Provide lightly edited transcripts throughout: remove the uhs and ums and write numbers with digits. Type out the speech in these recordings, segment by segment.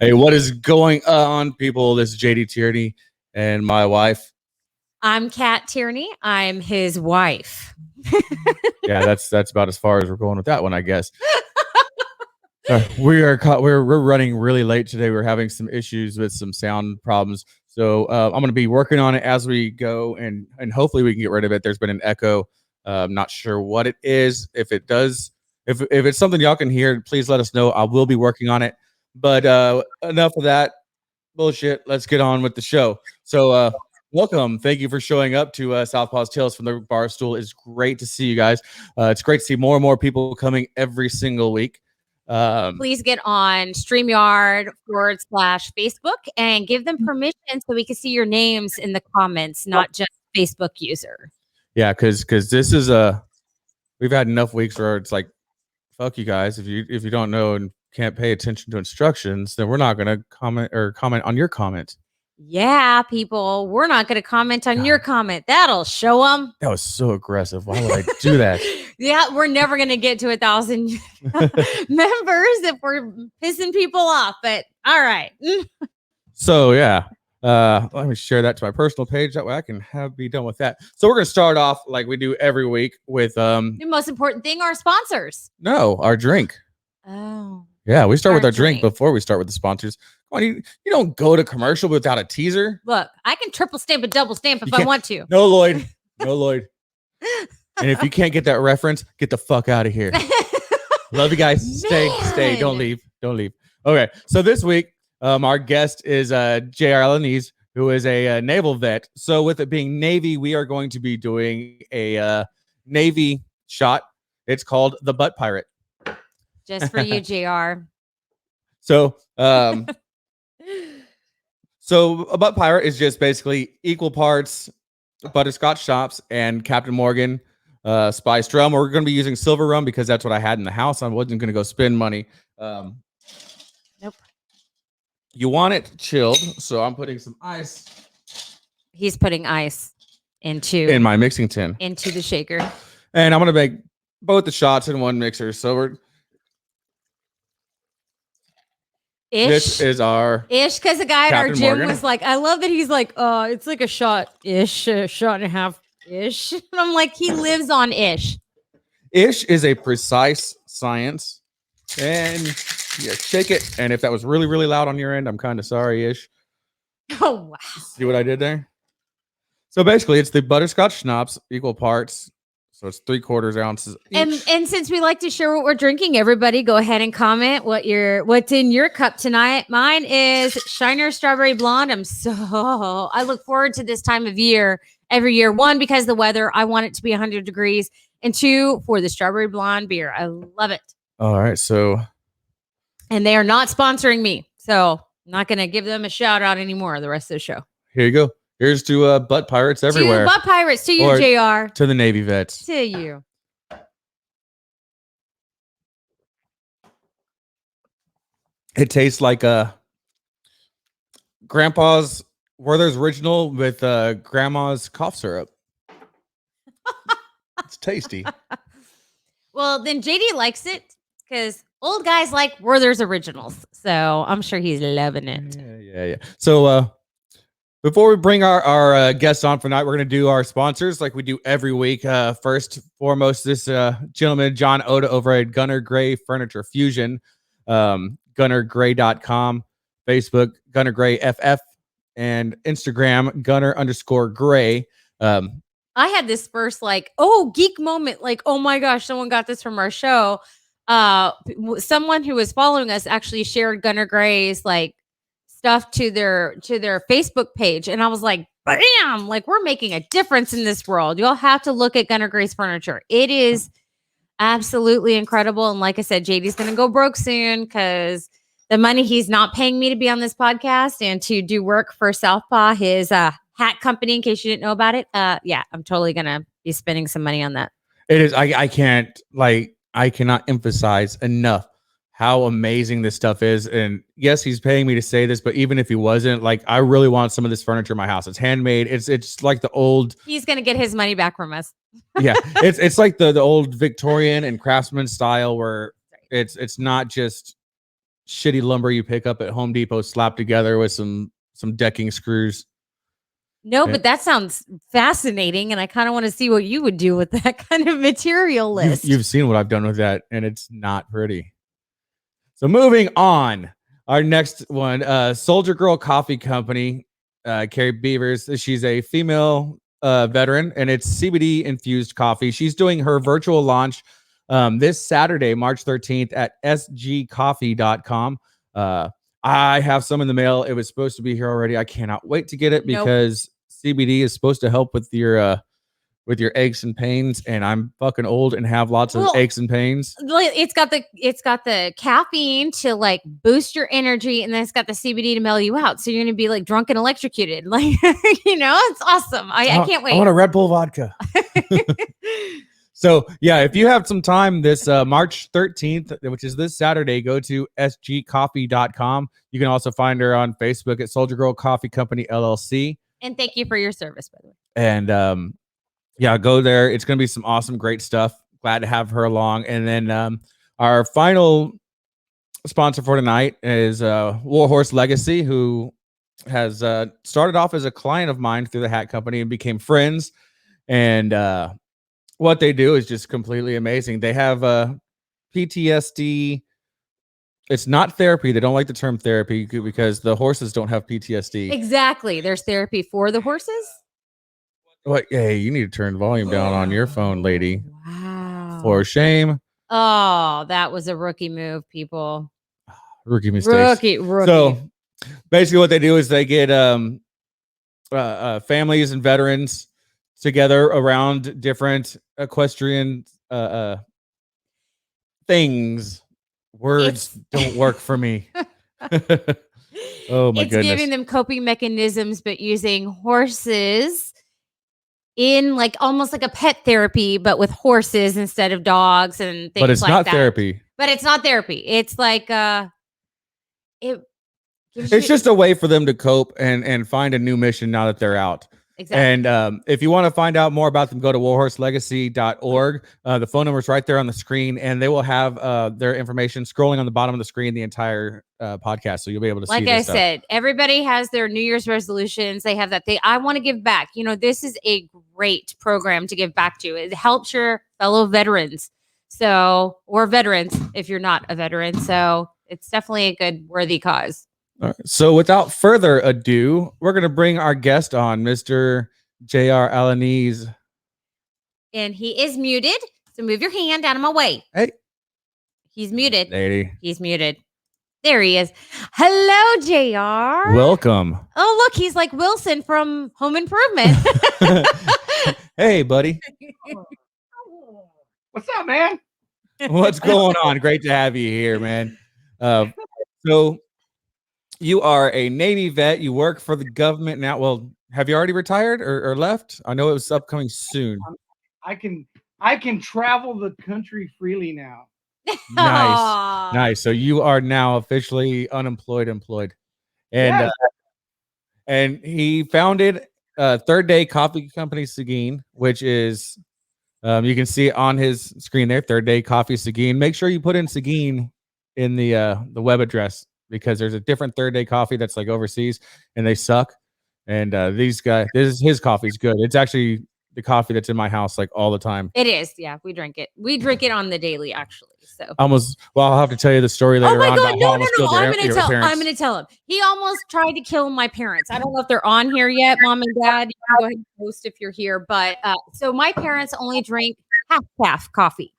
Hey, what is going on, people? This is JD Tierney and my wife. I'm Kat Tierney. I'm his wife. Yeah, that's about as far as we're going with that one, I guess. We're running really late today. We're having some issues with some sound problems, so I'm going to be working on it as we go, and hopefully we can get rid of it. There's been an echo. I'm not sure what it is. If it does, if it's something y'all can hear, please let us know. I will be working on it. But enough of that bullshit. Let's get on with the show. So welcome. Thank you for showing up to Southpaw's Tales from the Barstool. It's great to see you guys. It's great to see more and more people coming every single week. Please get on StreamYard/Facebook and give them permission so we can see your names in the comments, not just Facebook user. Yeah, because this is we've had enough weeks where it's like, fuck you guys. If you don't know and can't pay attention to instructions, then we're not going to comment on your comment. Yeah, people, we're not going to comment on your comment. That'll show them. That was so aggressive. Why would I do that? Yeah, we're never going to get to 1,000 members if we're pissing people off. But all right. So yeah, let me share that to my personal page. That way I can be done with that. So we're going to start off like we do every week with the most important thing, our sponsors. No, our drink. Oh. Yeah, we start with our drink before we start with the sponsors. Come on, you don't go to commercial without a teaser. Look, I can triple stamp and double stamp if I want to. No, Lloyd. No, Lloyd. And if you can't get that reference, get the fuck out of here. Love you guys. Stay. Don't leave. Okay, so this week, our guest is J.R. Alaniz, who is a naval vet. So with it being Navy, we are going to be doing a Navy shot. It's called the Butt Pirate. Just for you, JR. So, so a Butt Pirate is just basically equal parts butterscotch schnapps and Captain Morgan spiced rum. We're going to be using silver rum because that's what I had in the house. I wasn't going to go spend money. Nope. You want it chilled, so I'm putting some ice. He's putting ice in my mixing tin into the shaker, and I'm going to make both the shots in one mixer. So we're. This is our because the guy Captain at our gym Morgan was like, I love that he's like, it's like a shot a shot and a half ish. And I'm like, he lives on ish. Ish is a precise science. And yeah, shake it. And if that was really, really loud on your end, I'm kind of sorry, Ish. Oh, wow. See what I did there? So basically, it's the butterscotch schnapps, equal parts. So it's 3/4 ounces each. And since we like to share what we're drinking, everybody go ahead and comment what's in your cup tonight. Mine is Shiner Strawberry Blonde. I look forward to this time of year every year. One, because the weather, I want it to be 100 degrees. And two, for the Strawberry Blonde beer. I love it. All right. So. And they are not sponsoring me. So I'm not going to give them a shout out anymore the rest of the show. Here you go. Here's to Butt Pirates everywhere. To Butt Pirates, to you, JR. To the Navy vets. To you. It tastes like Grandpa's Werther's Original with Grandma's cough syrup. It's tasty. Well, then JD likes it because old guys like Werther's Originals. So I'm sure he's loving it. Yeah. So, before we bring our guests on for tonight, we're going to do our sponsors like we do every week. First, foremost, this gentleman, John Oda, over at Gunner Gray Furniture Fusion, gunnergray.com, Facebook, Gunner Gray FF, and Instagram, Gunner_Gray. I had this first geek moment. Like, oh my gosh, someone got this from our show. Someone who was following us actually shared Gunner Gray's stuff to their Facebook page, and I was like, bam, we're making a difference in this world. You'll have to look at Gunner Gray's furniture. It is absolutely incredible. And like I said, JD's gonna go broke soon because the money he's not paying me to be on this podcast and to do work for Southpaw, his hat company, in case you didn't know about it. Yeah, I'm totally gonna be spending some money on that. It is. I cannot emphasize enough how amazing this stuff is. And yes, he's paying me to say this, but even if he wasn't, I really want some of this furniture in my house. It's handmade. It's like the old. He's gonna get his money back from us. Yeah, it's like the old Victorian and Craftsman style where it's not just shitty lumber you pick up at Home Depot slapped together with some decking screws. No, but that sounds fascinating, and I kind of want to see what you would do with that kind of material list. You've seen what I've done with that, and it's not pretty. So moving on, our next one, Soldier Girl Coffee Company, Carrie Beavers. She's a female veteran, and it's CBD infused coffee. She's doing her virtual launch this Saturday, March 13th at sgcoffee.com. I have some in the mail. It was supposed to be here already. I cannot wait to get it because CBD is supposed to help with your aches and pains, and I'm fucking old and have lots of aches and pains. It's got the caffeine to like boost your energy, and then it's got the CBD to mellow you out. So you're gonna be like drunk and electrocuted. Like, it's awesome. I can't wait. I want a Red Bull vodka. So yeah, if you have some time this March 13th, which is this Saturday, go to sgcoffee.com. You can also find her on Facebook at Soldier Girl Coffee Company LLC. And thank you for your service, by the way. And yeah, go there. It's going to be some awesome, great stuff. Glad to have her along. And then our final sponsor for tonight is Warhorse Legacy, who has started off as a client of mine through the hat company and became friends. And what they do is just completely amazing. They have PTSD. It's not therapy. They don't like the term therapy because the horses don't have PTSD. Exactly. There's therapy for the horses. What? Hey, you need to turn the volume down on your phone, lady. Wow. For shame. Oh, that was a rookie move, people. Rookie mistakes. Rookie. So basically what they do is they get families and veterans together around different equestrian things. Words don't work for me. Oh my goodness. Giving them coping mechanisms, but using horses in like almost like a pet therapy, but with horses instead of dogs and things like that. But it's not therapy. But it's not therapy. It's like it's just a way for them to cope and find a new mission now that they're out. Exactly. And if you want to find out more about them, go to warhorselegacy.org. The phone number is right there on the screen, and they will have their information scrolling on the bottom of the screen the entire podcast, so you'll be able to see. Like I said, everybody has their New Year's resolutions. They have that. I want to give back. This is a great program to give back to. It helps your fellow veterans. Or veterans if you're not a veteran. So it's definitely a good, worthy cause. All right. So without further ado, we're going to bring our guest on, Mr. J.R. Alaniz. And he is muted. So move your hand out of my way. Hey. He's muted. Lady. He's muted. There he is. Hello, JR. Welcome. Oh, look, he's like Wilson from Home Improvement. Hey, buddy. What's up, man? What's going on? Great to have you here, man. So you are a Navy vet. You work for the government now. Well, have you already retired or left? I know it was upcoming soon. I can travel the country freely now. Nice. So you are now officially employed. And Yes. And he founded Third Day Coffee Company Seguin, which is you can see it on his screen there. Third Day Coffee Seguin. Make sure you put in Seguin in the web address, because there's a different Third Day coffee that's like overseas and they suck. And these guys, his coffee's good. It's actually the coffee that's in my house like all the time. It is. Yeah, we drink it. We drink it on the daily, actually. So I'll have to tell you the story later on. Oh my God, no. I'm going to tell him. He almost tried to kill my parents. I don't know if they're on here yet, Mom and Dad. You can go ahead and post if you're here. But so my parents only drink half coffee.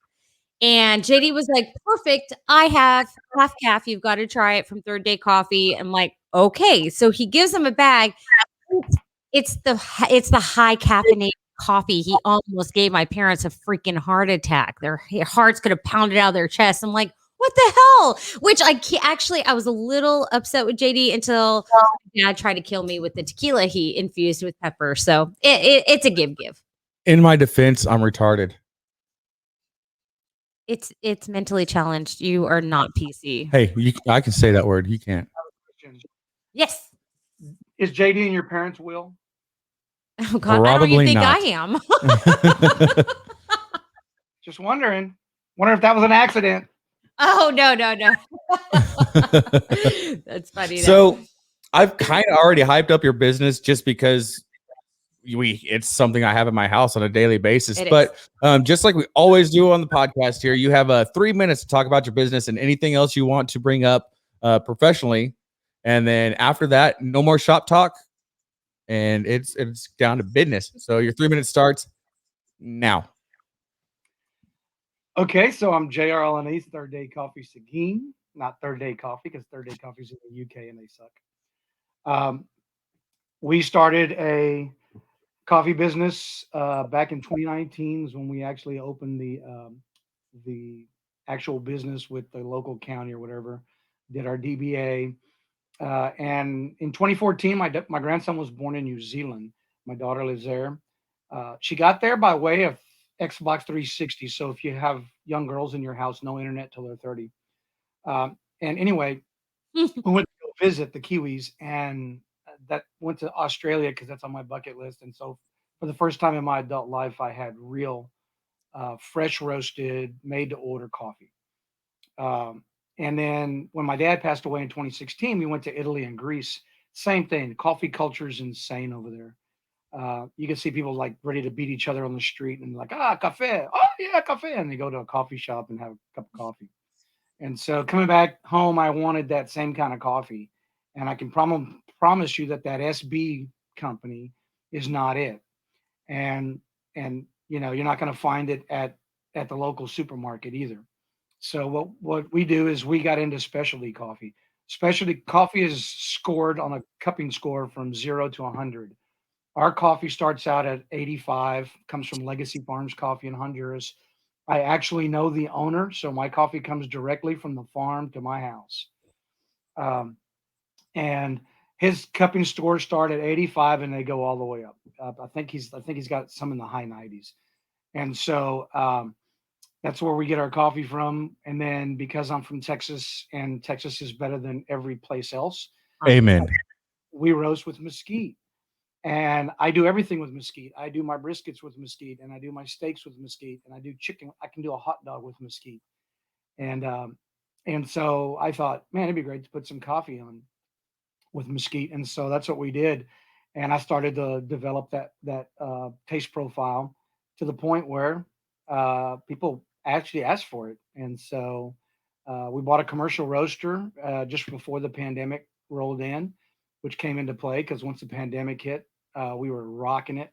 And JD was like, perfect. I have half calf. You've got to try it from Third Day Coffee. I'm like, okay. So he gives them a bag. It's the high caffeinated coffee. He almost gave my parents a freaking heart attack. Their hearts could have pounded out of their chest. I'm like, what the hell? Which I was a little upset with JD until Dad tried to kill me with the tequila he infused with pepper. So it's a give. In my defense, I'm retarded. It's mentally challenged. You are not PC. Hey, I can say that word. You can't. Yes. Is JD in your parents' will? Oh God, I don't even think not. I am. Just wondering. Wonder if that was an accident. Oh, no. That's funny. So I've kind of already hyped up your business just because it's something I have in my house on a daily basis. It But just like we always do on the podcast here, you have 3 minutes to talk about your business and anything else you want to bring up professionally. And then after that, no more shop talk. And it's down to business. So your 3 minutes starts now. Okay, so I'm JR Alaniz, Third Day Coffee Seguin, not Third Day Coffee, because Third Day Coffee's in the UK and they suck. We started a coffee business back in 2019 is when we actually opened the actual business with the local county or whatever, did our DBA. And in 2014, my grandson was born in New Zealand. My daughter lives there. She got there by way of Xbox 360. So if you have young girls in your house, no internet till they're 30. And anyway, we went to go visit the Kiwis, and that went to Australia because that's on my bucket list. And so for the first time in my adult life, I had real fresh roasted, made to order coffee. And then when my dad passed away in 2016, we went to Italy and Greece. Same thing. Coffee culture is insane over there. You can see people like ready to beat each other on the street and like, cafe. Oh, yeah, cafe. And they go to a coffee shop and have a cup of coffee. And so coming back home, I wanted that same kind of coffee. And I can promise you that SB company is not it. And you know, you're not going to find it at the local supermarket either. So what we do is we got into specialty coffee. Specialty coffee is scored on a cupping score from 0 to 100. Our coffee starts out at 85, comes from Legacy Farms Coffee in Honduras. I actually know the owner, so my coffee comes directly from the farm to my house. And his cupping scores start at 85 and they go all the way up. I think he's got some in the high 90s. And so that's where we get our coffee from. And then because I'm from Texas and Texas is better than every place else, Amen. We roast with mesquite. And I do everything with mesquite. I do my briskets with mesquite, and I do my steaks with mesquite, and I do chicken. I can do a hot dog with mesquite. And so I thought, man, it'd be great to put some coffee on with mesquite. And so that's what we did. And I started to develop that taste profile to the point where people actually asked for it. And so we bought a commercial roaster just before the pandemic rolled in, which came into play because once the pandemic hit, we were rocking it.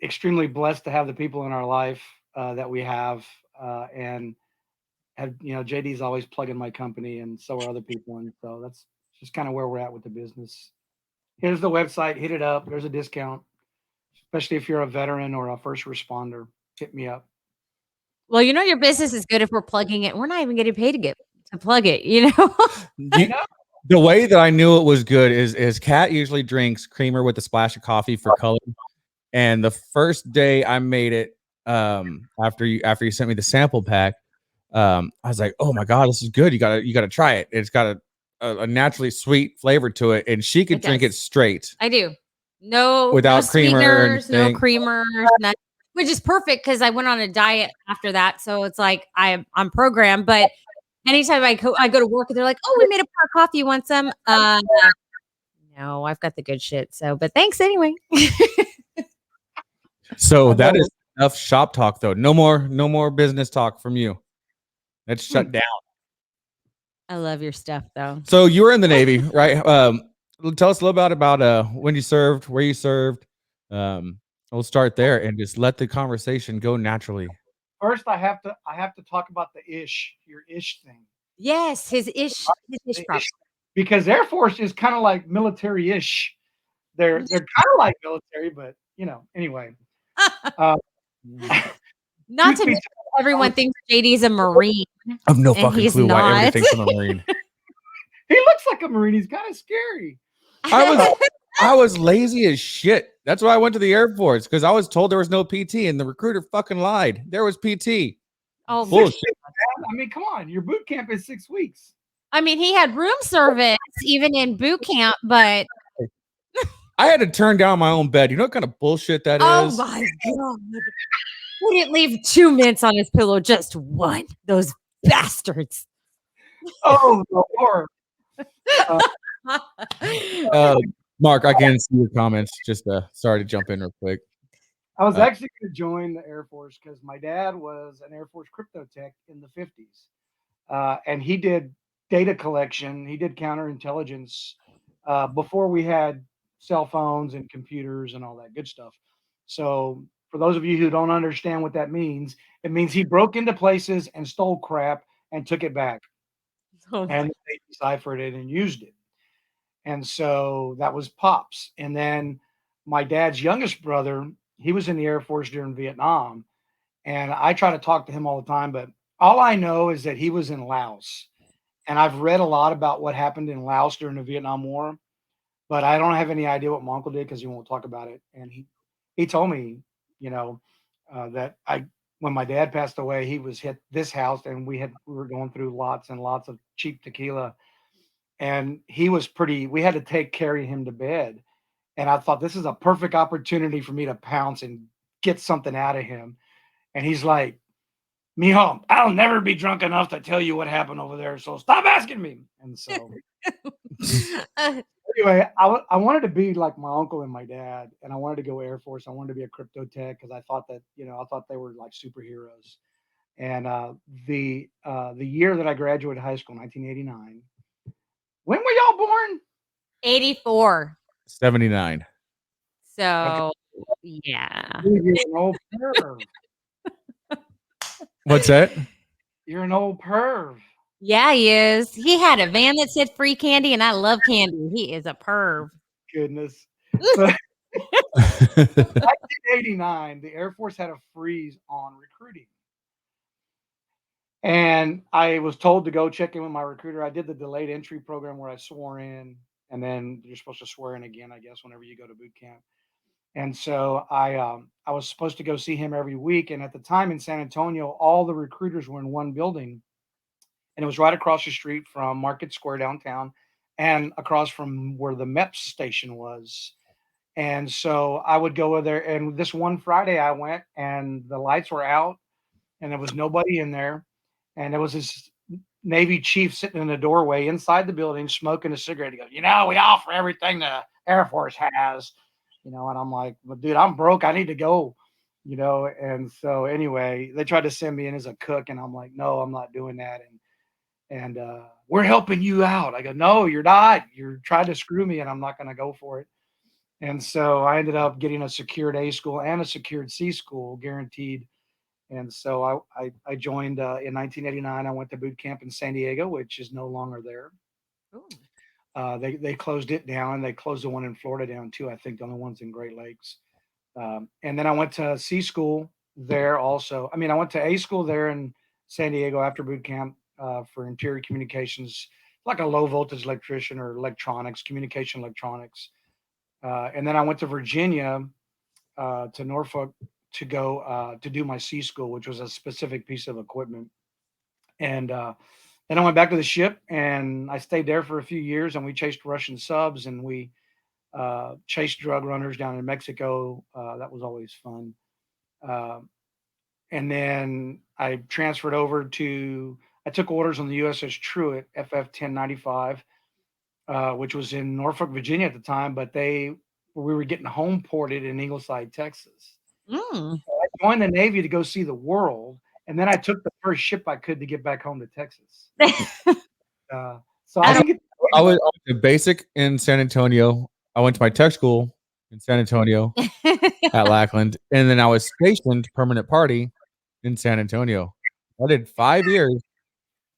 Extremely blessed to have the people in our life that we have, and have, you know, JD's always plugging my company, and so are other people, and so that's just kind of where we're at with the business. Here's the website. Hit it up. There's a discount, especially if you're a veteran or a first responder. Hit me up. Well, you know, your business is good if we're plugging it. We're not even getting paid to plug it, you know? The way that I knew it was good is Kat usually drinks creamer with a splash of coffee for color. And the first day I made it, after you sent me the sample pack, I was like, oh my God, this is good. You gotta try it. It's got a naturally sweet flavor to it. And she could drink it straight. I do. No, without no creamer, sweeteners, no creamers, nothing, which is perfect because I went on a diet after that. So it's like I'm programmed, but anytime I go to work, they're like, "Oh, we made a pot of coffee. You want some?" No, I've got the good shit. So, but thanks anyway. So that is enough shop talk, though. No more business talk from you. Let's shut down. I love your stuff, though. So you were in the Navy, right? Tell us a little bit about when you served, where you served. We'll start there and just let the conversation go naturally. First, I have to talk about your ish thing. Yes, his ish problem. Because Air Force is kind of like military-ish. They're kind of like military, but you know, anyway. Not to mention everyone thinks JD's a Marine. I have no fucking clue why everybody thinks I'm a Marine. He looks like a Marine. He's kind of scary. I was lazy as shit. That's why I went to the Air Force, because I was told there was no PT, and the recruiter fucking lied. There was PT. Oh, bullshit. I mean, come on. Your boot camp is 6 weeks. I mean, he had room service even in boot camp, but I had to turn down my own bed. You know what kind of bullshit that is? Oh my God. He didn't leave 2 mints on his pillow, just 1. Those bastards. Oh, Lord. Mark, I can see your comments. Just sorry to jump in real quick. I was actually going to join the Air Force because my dad was an Air Force crypto tech in the 50s. And he did data collection, he did counterintelligence before we had cell phones and computers and all that good stuff. So, for those of you who don't understand what that means, it means he broke into places and stole crap and took it back. Oh And they deciphered it and used it. And so that was Pops. And then my dad's youngest brother, he was in the Air Force during Vietnam. And I try to talk to him all the time, but all I know is that he was in Laos. And I've read a lot about what happened in Laos during the Vietnam War, but I don't have any idea what my uncle did because he won't talk about it. And he told me, you know, that I when my dad passed away, he was hit this house, and we were going through lots and lots of cheap tequila, and he was pretty. We had to carry him to bed, and I thought this is a perfect opportunity for me to pounce and get something out of him. And he's like, Mijo, I'll never be drunk enough to tell you what happened over there, so stop asking me. And so, anyway, I wanted to be like my uncle and my dad, and I wanted to go Air Force. I wanted to be a crypto tech because I thought that, I thought they were like superheroes. And the year that I graduated high school, 1989. When were y'all born? 84. 79. So, yeah. Dude, you're an old perv. What's that? You're an old perv. Yeah, he is. He had a van that said free candy, and I love candy. He is a perv. Goodness. But 1989, the Air Force had a freeze on recruiting. And I was told to go check in with my recruiter. I did the delayed entry program where I swore in, and then you're supposed to swear in again, I guess, whenever you go to boot camp. And so I was supposed to go see him every week. And at the time in San Antonio, all the recruiters were in one building, and it was right across the street from Market Square downtown, and across from where the MEPS station was. And so I would go over there. And this one Friday, I went, and the lights were out, and there was nobody in there. And there was this Navy chief sitting in the doorway inside the building smoking a cigarette. He goes, we offer everything the Air Force has, and I'm like, well, dude, I'm broke. I need to go, And so anyway, they tried to send me in as a cook, and I'm like, no, I'm not doing that. And we're helping you out. I go, no, you're not. You're trying to screw me, and I'm not going to go for it. And so I ended up getting a secured A school and a secured C school, guaranteed. And so I joined in 1989. I went to boot camp in San Diego, which is no longer there. They closed it down, and they closed the one in Florida down too. I think the only one's in Great Lakes. And then I went to C school there also. I mean, I went to A school there in San Diego after boot camp for interior communications, like a low voltage electrician or electronics, communication electronics. And then I went to Virginia, to Norfolk, to go to do my C school, which was a specific piece of equipment. And then I went back to the ship, and I stayed there for a few years, and we chased Russian subs, and we chased drug runners down in Mexico. That was always fun. And then I transferred over I took orders on the USS Truett FF 1095, which was in Norfolk, Virginia at the time, but we were getting home ported in Ingleside, Texas. So I joined the Navy to go see the world, and then I took the first ship I could to get back home to Texas. So I went to basic in San Antonio. I went to my tech school in San Antonio at Lackland, and then I was stationed permanent party in San Antonio. I did 5 years,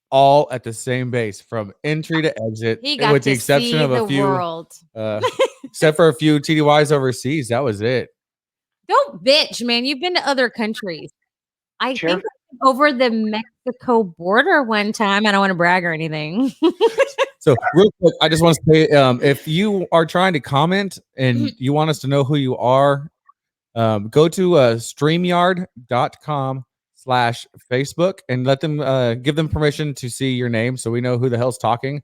all at the same base from entry to exit, with the exception of a few, except for a few TDYs overseas. That was it. Don't bitch, man. You've been to other countries. I think over the Mexico border one time. I don't want to brag or anything. So real quick, I just want to say, if you are trying to comment and you want us to know who you are, go to streamyard.com/Facebook and let them give them permission to see your name so we know who the hell's talking.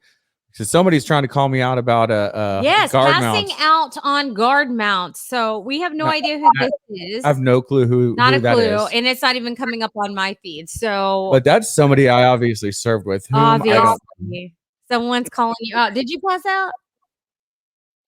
So somebody's trying to call me out about a Yes, guard passing mounts. out on guard mounts. So we have no No, idea who I, this is. I have no clue Not who a that clue, is. and it's not even coming up on my feed. So But that's somebody I obviously served with, whom I don't. obviously, someone's calling you out. Did you pass out?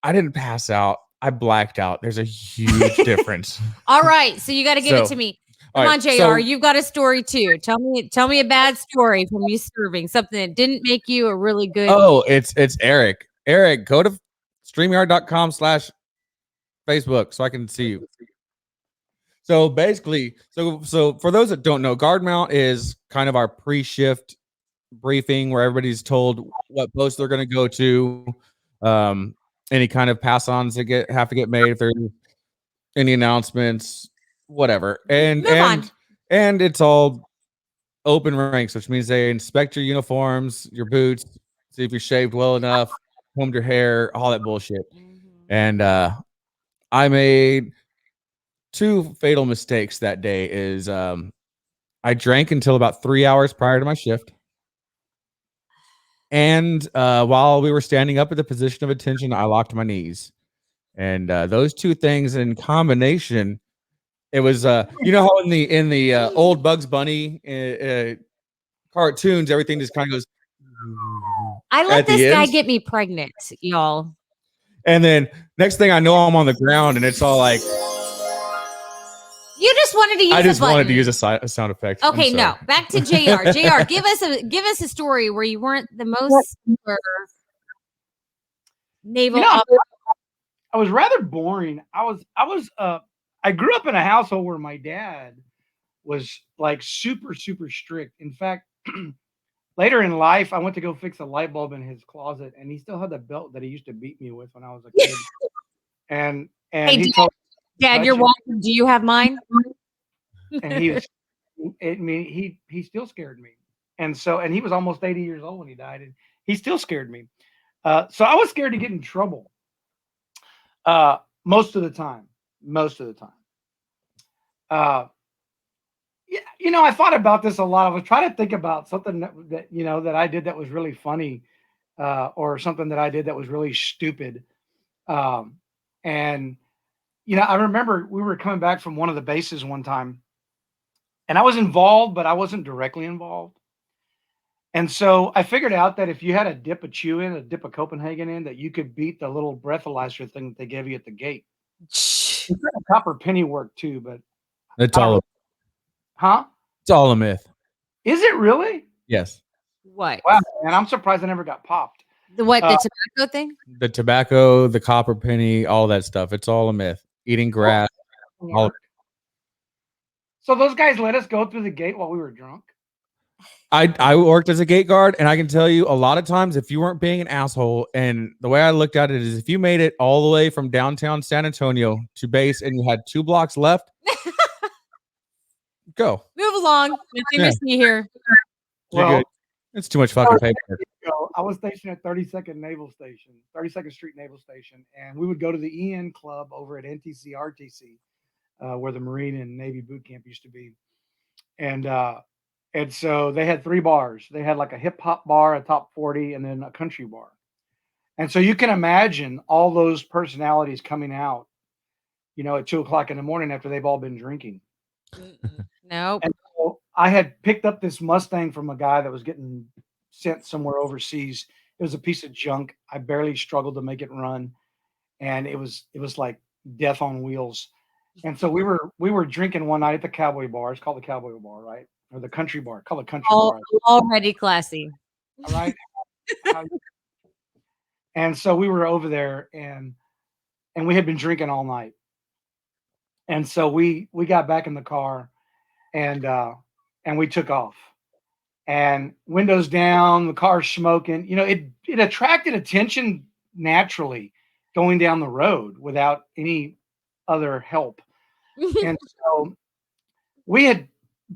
I didn't pass out. I blacked out. There's a huge difference. All right, so you got to give it to me. all Come right, on, JR. so- You've got a story too. Tell me a bad story from you serving, something that didn't make you a really good. Oh, it's Eric. Eric, go to streamyard.com/Facebook so I can see you. So basically, so for those that don't know, guard mount is kind of our pre-shift briefing where everybody's told what post they're going to go to, any kind of pass-ons that have to get made, if there's any announcements, whatever, and Move on. and it's all open ranks, which means they inspect your uniforms, your boots, see if you're shaved well enough, combed your hair, all that bullshit. And I made 2 fatal mistakes that day. Is I drank until about 3 hours prior to my shift. And while we were standing up at the position of attention, I locked my knees. And those 2 things in combination, it was you know how in the old Bugs Bunny cartoons, everything just kind of goes. I let at the this guy ends. get me pregnant, y'all. And then next thing I know, I'm on the ground, and it's all like You just wanted to use. I just a button. wanted to use a sound effect. I'm Okay, no. sorry. Back to JR. JR, give us a story where you weren't the most naval. I was rather boring. I grew up in a household where my dad was like super, super strict. In fact, later in life, I went to go fix a light bulb in his closet, and he still had the belt that he used to beat me with when I was a kid. and Hey, he told Dad, you're welcome. Do you have mine? and he was, I mean, he still scared me. And he was almost 80 years old when he died, and he still scared me. So I was scared to get in trouble. Most of the time. Yeah, I thought about this a lot. I was trying to think about something that I did that was really funny, or something that I did that was really stupid. And I remember we were coming back from one of the bases one time, and I was involved, but I wasn't directly involved. And so I figured out that if you had a dip of chew in, a dip of Copenhagen in, that you could beat the little breathalyzer thing that they gave you at the gate. A copper penny worked too, but It's all it's all a myth. Is it really? Yes. What? Wow, man, I'm surprised I never got popped. The tobacco thing? The tobacco, the copper penny, all that stuff. It's all a myth. Eating grass. So those guys let us go through the gate while we were drunk? I worked as a gate guard, and I can tell you a lot of times if you weren't being an asshole, and the way I looked at it is if you made it all the way from downtown San Antonio to base and you had 2 blocks left, go. Move along. Nothing to see here. Well, it's too much fucking paper. I was stationed at 32nd Street Naval Station, and we would go to the EN Club over at NTC RTC, where the Marine and Navy boot camp used to be. And so they had 3 bars. They had like a hip hop bar, a top 40, and then a country bar. And so you can imagine all those personalities coming out, at 2:00 in the morning after they've all been drinking. Nope. And so I had picked up this Mustang from a guy that was getting sent somewhere overseas. It was a piece of junk. I barely struggled to make it run, and it was like death on wheels. And so we were drinking one night at the Cowboy Bar. It's called the Cowboy Bar, right? Or the Country Bar. Call it Country Bar. Already classy. All right. And so we were over there, and we had been drinking all night. And so we got back in the car, and we took off. And windows down, the car smoking. It attracted attention naturally going down the road without any other help. And so we had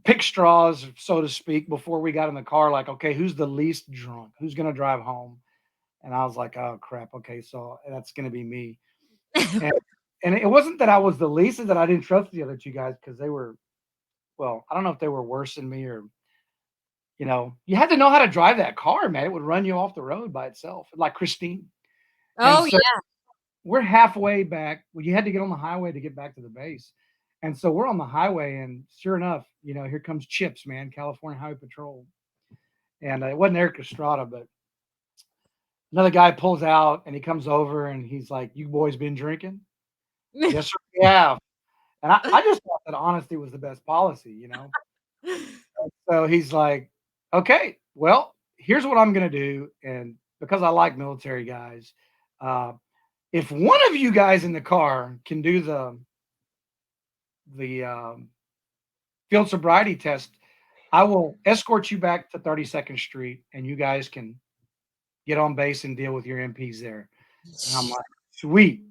picked straws, so to speak, before we got in the car, like, okay, who's the least drunk? Who's going to drive home? And I was like, oh, crap. Okay, so that's going to be me. And it wasn't that I was the least, it's that I didn't trust the other 2 guys because they were, well, I don't know if they were worse than me or, you had to know how to drive that car, man. It would run you off the road by itself, like Christine. And Oh so yeah. we're halfway back. Well, you had to get on the highway to get back to the base. And so we're on the highway, and sure enough, here comes Chips, man, California Highway Patrol. And it wasn't Eric Estrada, but another guy pulls out and he comes over and he's like, "You boys been drinking?" "Yes, sir, we have." And I just thought that honesty was the best policy. So he's like, "Okay, well, here's what I'm gonna do." And because I like military guys, uh, if one of you guys in the car can do the field sobriety test, I will escort you back to 32nd Street, and you guys can get on base and deal with your MPs there. And I'm like, sweet.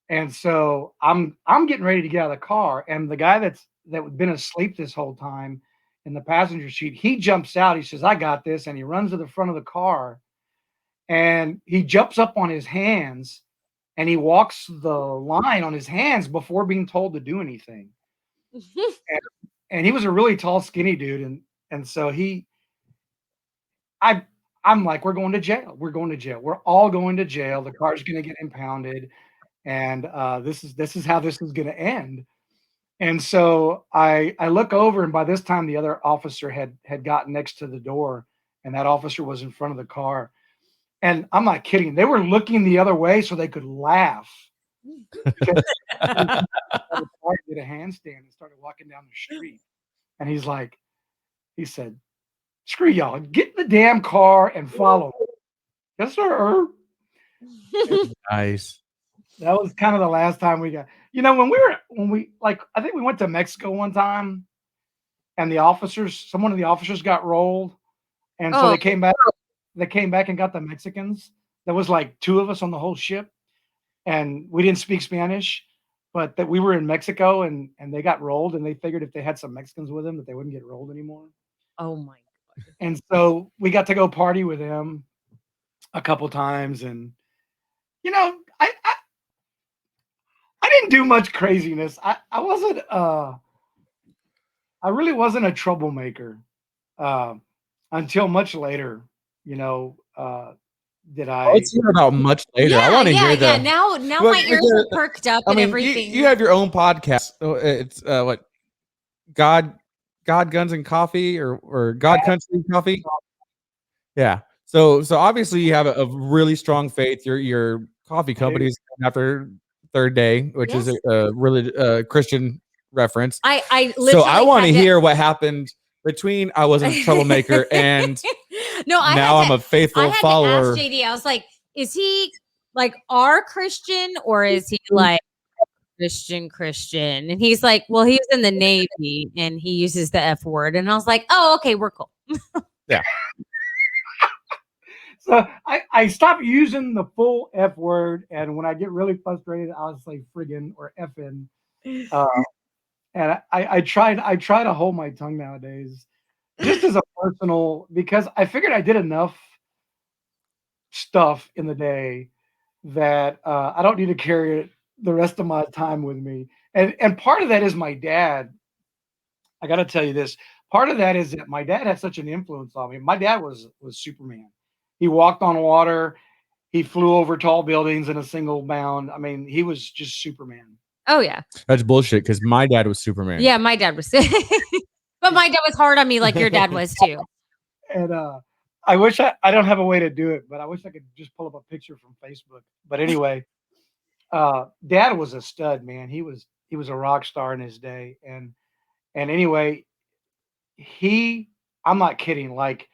And so I'm getting ready to get out of the car, and the guy that been asleep this whole time in the passenger seat, he jumps out. He says, "I got this," and he runs to the front of the car, and he jumps up on his hands, and he walks the line on his hands before being told to do anything. And he was a really tall, skinny dude, and so I I'm like, "We're going to jail. We're going to jail. We're all going to jail. The car's gonna get impounded, and this is how this is gonna end." And so I look over, and by this time the other officer had gotten next to the door, and that officer was in front of the car. And I'm not kidding. They were looking the other way so they could laugh. Because the car did a handstand and started walking down the street. And he said, "Screw y'all, get in the damn car and follow me." "Yes, sir." Nice. That was kind of the last time we got, when we like, I think we went to Mexico one time, and some of the officers got rolled. And so Oh, they came back and got the Mexicans. There was like two of us on the whole ship, and we didn't speak Spanish, but that we were in Mexico, and they got rolled, and they figured if they had some Mexicans with them that they wouldn't get rolled anymore. oh my. And so we got to go party with them a couple times, and I didn't do much craziness. I really wasn't a troublemaker until much later. You know, did I? Let's hear about much later. I Yeah, want to yeah, hear yeah. the. Now Well, my ears are perked up I and mean, everything. you have your own podcast. It's what God, Guns and Coffee, or God Country Coffee. Yeah. So obviously you have a really strong faith. Your coffee company is after third day, which is Yes. a really Christian reference. I So literally I want to had hear what happened between I wasn't a troublemaker and No, now I'm a I faithful had to follower. ask JD. I was like, is he like our Christian or is he like Christian? And he's like, well, he was in the Navy and he uses the F word. And I was like, oh, okay, we're cool. Yeah. So I stopped using the full F word, and when I get really frustrated, I'll say friggin' or effing. And I try to hold my tongue nowadays, just as a personal, because I figured I did enough stuff in the day that I don't need to carry it the rest of my time with me. And part of that is my dad. I got to tell you this. Part of that is that my dad had such an influence on me. My dad was Superman. He walked on water. He flew over tall buildings in a single bound. I mean, he was just Superman. Oh, yeah. That's bullshit because my dad was Superman. Yeah, my dad was. But my dad was hard on me like your dad was too. And I wish I don't have a way to do it, but I wish I could just pull up a picture from Facebook. But anyway, Dad was a stud, man. He was a rock star in his day. And anyway, I'm not kidding, like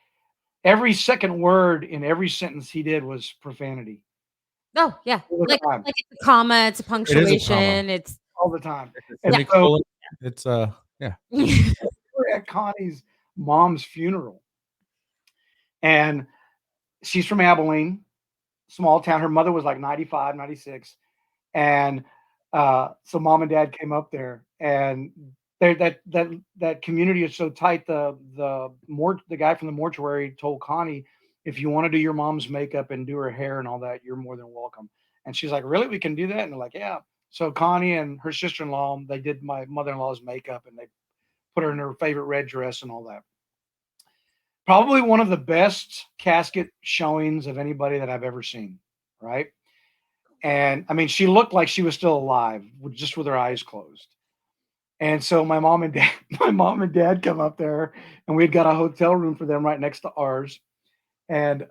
every second word in every sentence he did was profanity. Oh, yeah. All the Like time. it's a comma, it's a punctuation, It's All the time. And And so it's yeah. we're at Connie's mom's funeral, and she's from Abilene, small town. Her mother was like 95, 96. And so mom and dad came up there, and that community is so tight. The guy from the mortuary told Connie, if you want to do your mom's makeup and do her hair and all that, you're more than welcome. And she's like, really, we can do that? And they're like, yeah. So Connie and her sister-in-law, they did my mother-in-law's makeup, and they put her in her favorite red dress and all that. probably one of the best casket showings of anybody that I've ever seen. Right. And I mean, she looked like she was still alive, just with her eyes closed. And so my mom and dad, my mom and dad come up there, and we had got a hotel room for them right next to ours. And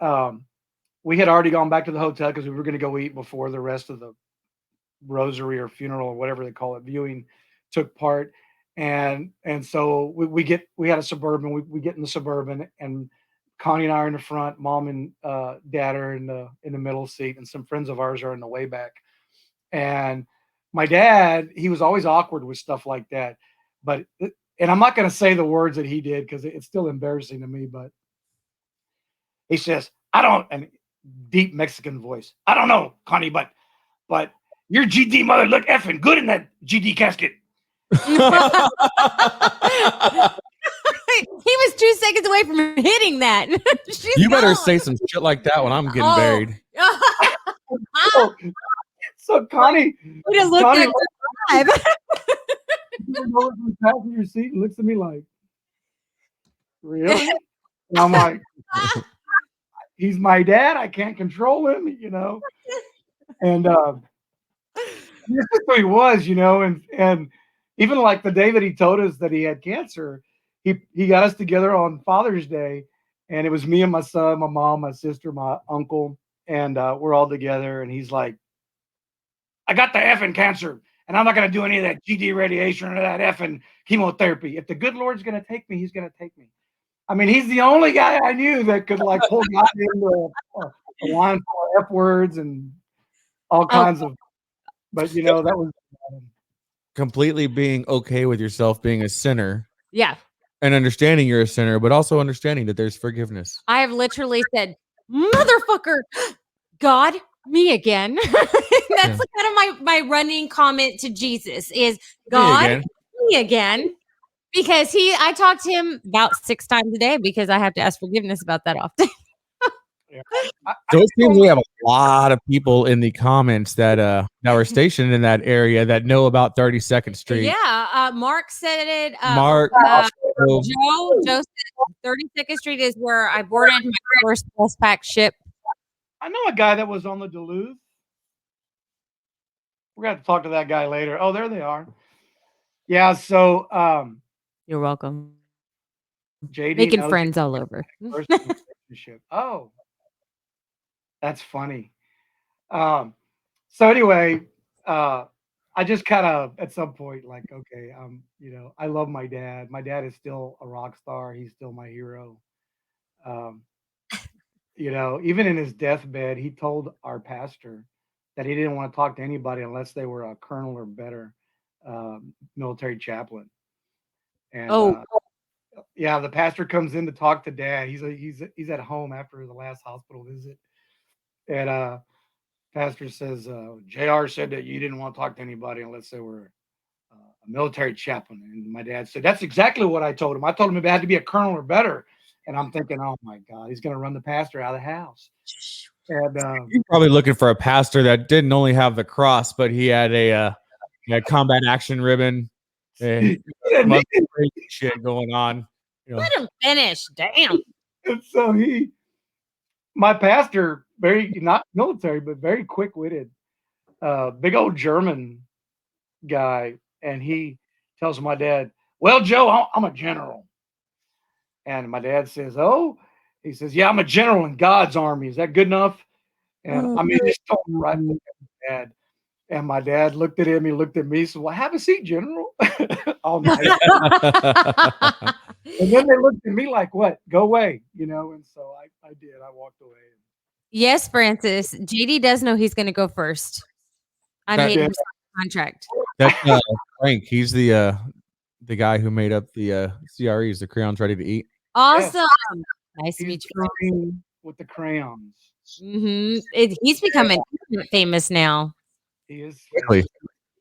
we had already gone back to the hotel because we were going to go eat before the rest of the rosary or funeral or whatever they call it viewing took part. And so we had a Suburban. We get in the Suburban, and Connie and I are in the front. Mom and dad are in the middle seat, and some friends of ours are in the way back. And my dad, he was always awkward with stuff like that. But and I'm not going to say the words that he did because it's still embarrassing to me. But he says, "I don't," and deep Mexican voice, "I don't know, Connie, but your GD mother looked effing good in that GD casket." He was 2 seconds away from hitting that. You better say some shit like that when I'm getting buried. So Connie looked at alive. goes in the passenger seat and looks at me like, "Really?" And I'm like, "He's my dad. I can't control him, you know." And this is who he was, you know, and even like the day that he told us that he had cancer, he got us together on Father's Day, and it was me and my son, my mom, my sister, my uncle, and we're all together. And he's like, "I got the effing cancer, and I'm not going to do any of that GD radiation or that effing chemotherapy. If the good Lord's going to take me, he's going to take me." I mean, he's the only guy I knew that could like pull God into a line full of F words and all kinds of. But you know, that was Completely being okay with yourself being a sinner. Yeah. And understanding you're a sinner, but also understanding that there's forgiveness. I have literally said, "Motherfucker, God, me again." That's kind of my running comment to Jesus is, "God, me again." Because I talk to him about 6 times a day because I have to ask forgiveness about that often. So it seems we have a lot of people in the comments that were stationed in that area that know about 32nd Street. Yeah, Mark said it. Mark, Joe said 32nd Street is where I boarded my first Westpac ship. I know a guy that was on the Duluth. We're gonna have to talk to that guy later. Oh, there they are. Yeah, so You're welcome. JD Making friends all over. Oh, that's funny. So anyway, I just kind of at some point like, okay, you know, I love my dad. My dad is still a rock star. He's still my hero. You know, even in his deathbed, he told our pastor that he didn't want to talk to anybody unless they were a colonel or better military chaplain. And yeah, the pastor comes in to talk to dad. He's at home after the last hospital visit, and pastor says, "JR said that you didn't want to talk to anybody unless they were a military chaplain." And my dad said, "That's exactly what I told him. I told him it had to be a colonel or better." And I'm thinking, "Oh my God, he's going to run the pastor out of the house." And you're probably looking for a pastor that didn't only have the cross, but he had a combat action ribbon. And shit going on. You know. Let him finish. Damn. And so my pastor, very not military, but very quick-witted, big old German guy, and he tells my dad, "Well, Joe, I'm a general." And my dad says, "Oh," he says, "Yeah, I'm a general in God's army. Is that good enough?" And I mean, just told him right to dad. And my dad looked at him, he looked at me, said, "Well, have a seat, General." All night. And then they looked at me like, "What? Go away," you know. And so I did. I walked away. Yes, Francis. JD does know he's going to go first. I made him sign a contract. That's Frank. He's the guy who made up the CREs, the crayons ready to eat. Awesome. Yes. Nice to meet you. With the crayons. Mm-hmm. He's becoming famous now. He is. Quickly.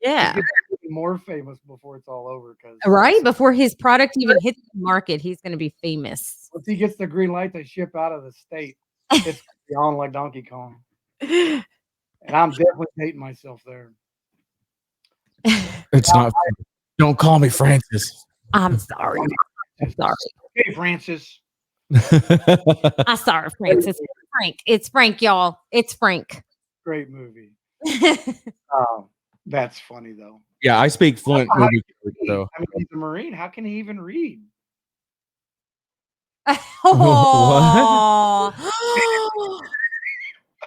Yeah. He's more famous before it's all over. Right? Before his product even hits the market, he's going to be famous. Once he gets the green light to ship out of the state, it's on like Donkey Kong. And I'm definitely dating myself there. It's not. Don't call me Francis. I'm sorry. I'm sorry. Hey, Francis. I saw her, Francis. Frank. It's Frank, y'all. It's Frank. Great movie. That's funny though. Yeah, I speak fluent How movie. can he- So. I mean, he's a Marine. How can he even read? Oh.